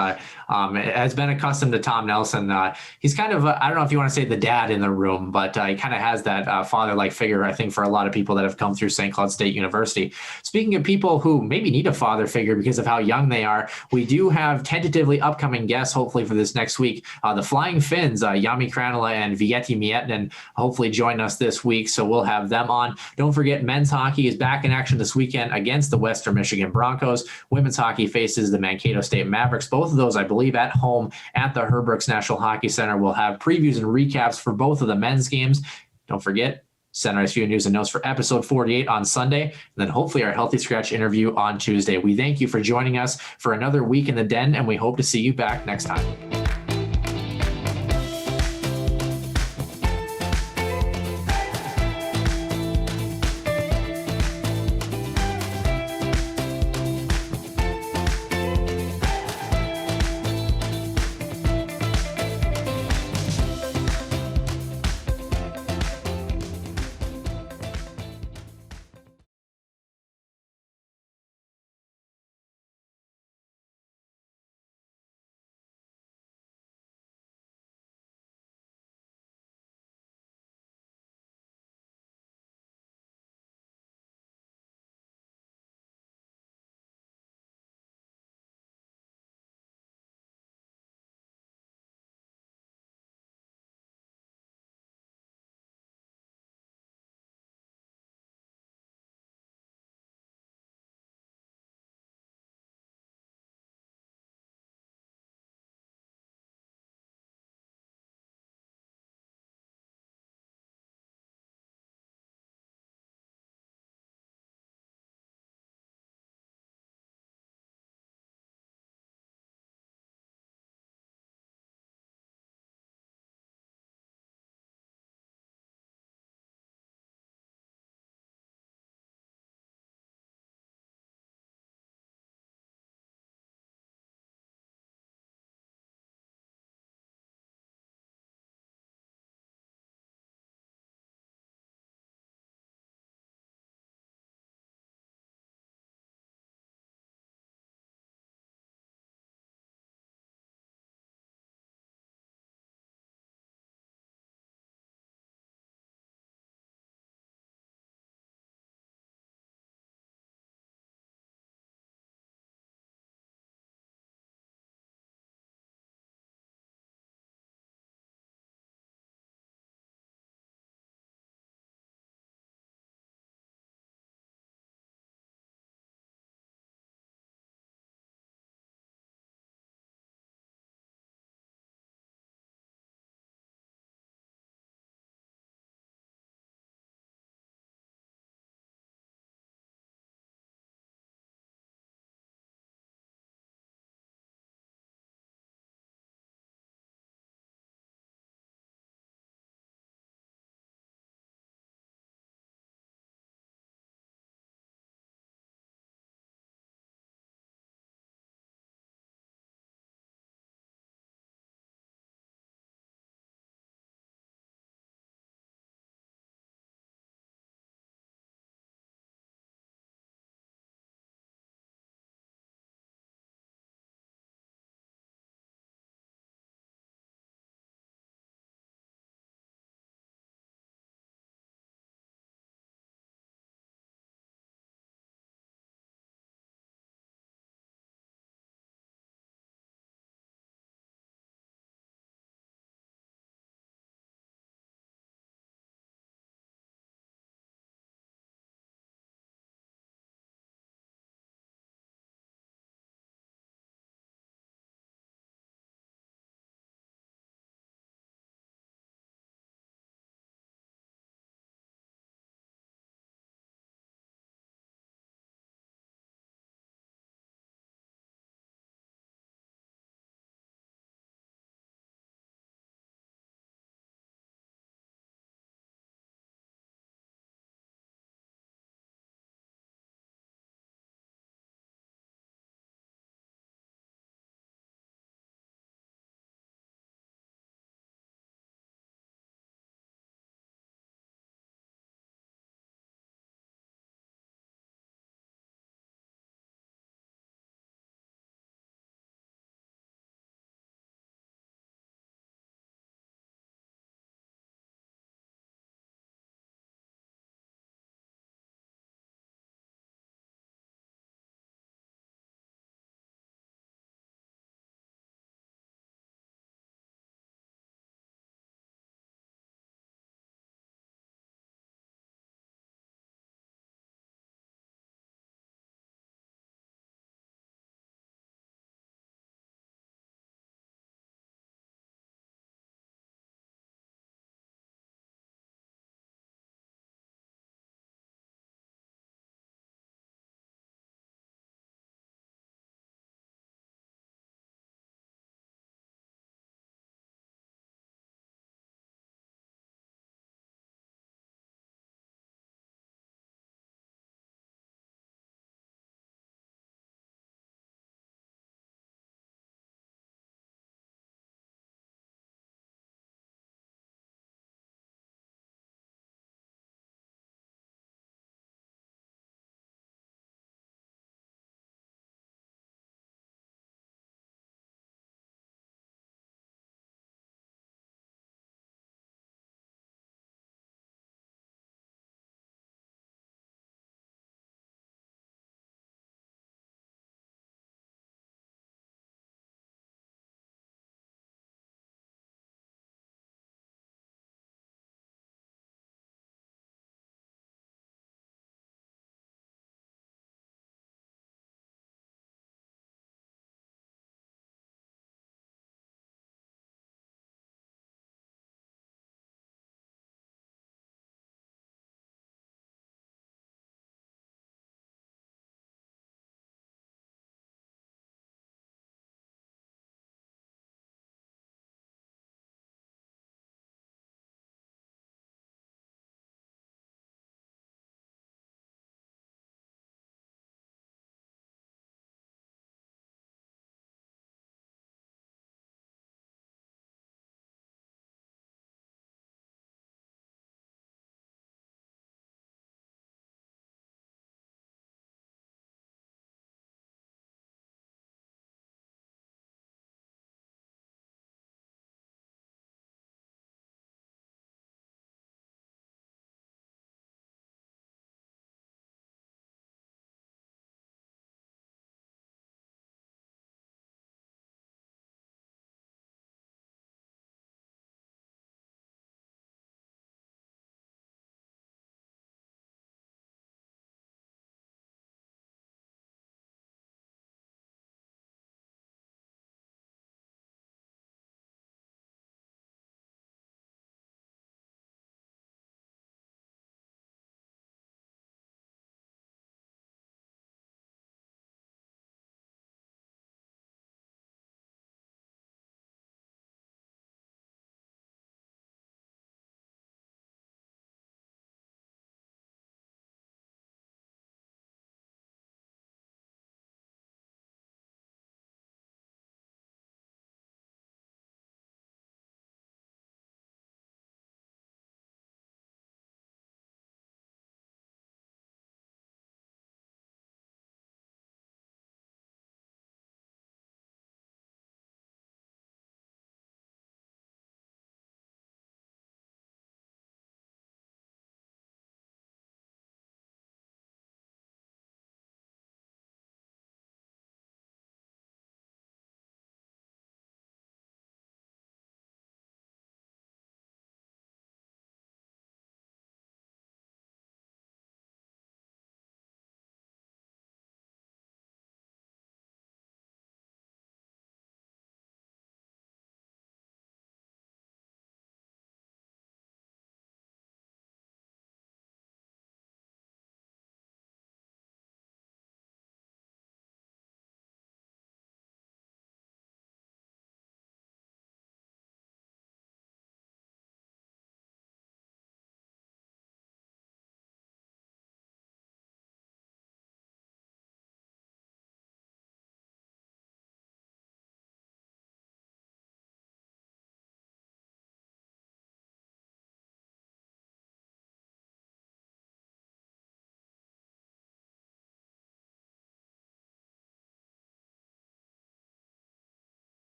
has been accustomed to Tom Nelson. He's kind of, I don't know if you want to say the dad in the room, but he kind of has that father-like figure, I think, for a lot of people that have come through St. Cloud State University. Speaking of people who maybe need a father figure because of how young they are, we do have tentatively upcoming guests, hopefully for this next week. The Flying Finns, Jami Kranila and Vieti Miettinen, hopefully join us this week, so we'll have them on. Don't forget, men's hockey is back in action this weekend against the Western Michigan Broncos. Women's hockey faces the Mankato State Mavericks. Both of those, I believe, at home at the Herbrooks National Hockey Center. We'll have previews and recaps for both of the men's games. Don't forget, Sunrise View News and Notes for episode 48 on Sunday, and then hopefully our Healthy Scratch interview on Tuesday. We thank you for joining us for another week in the den, and we hope to see you back next time.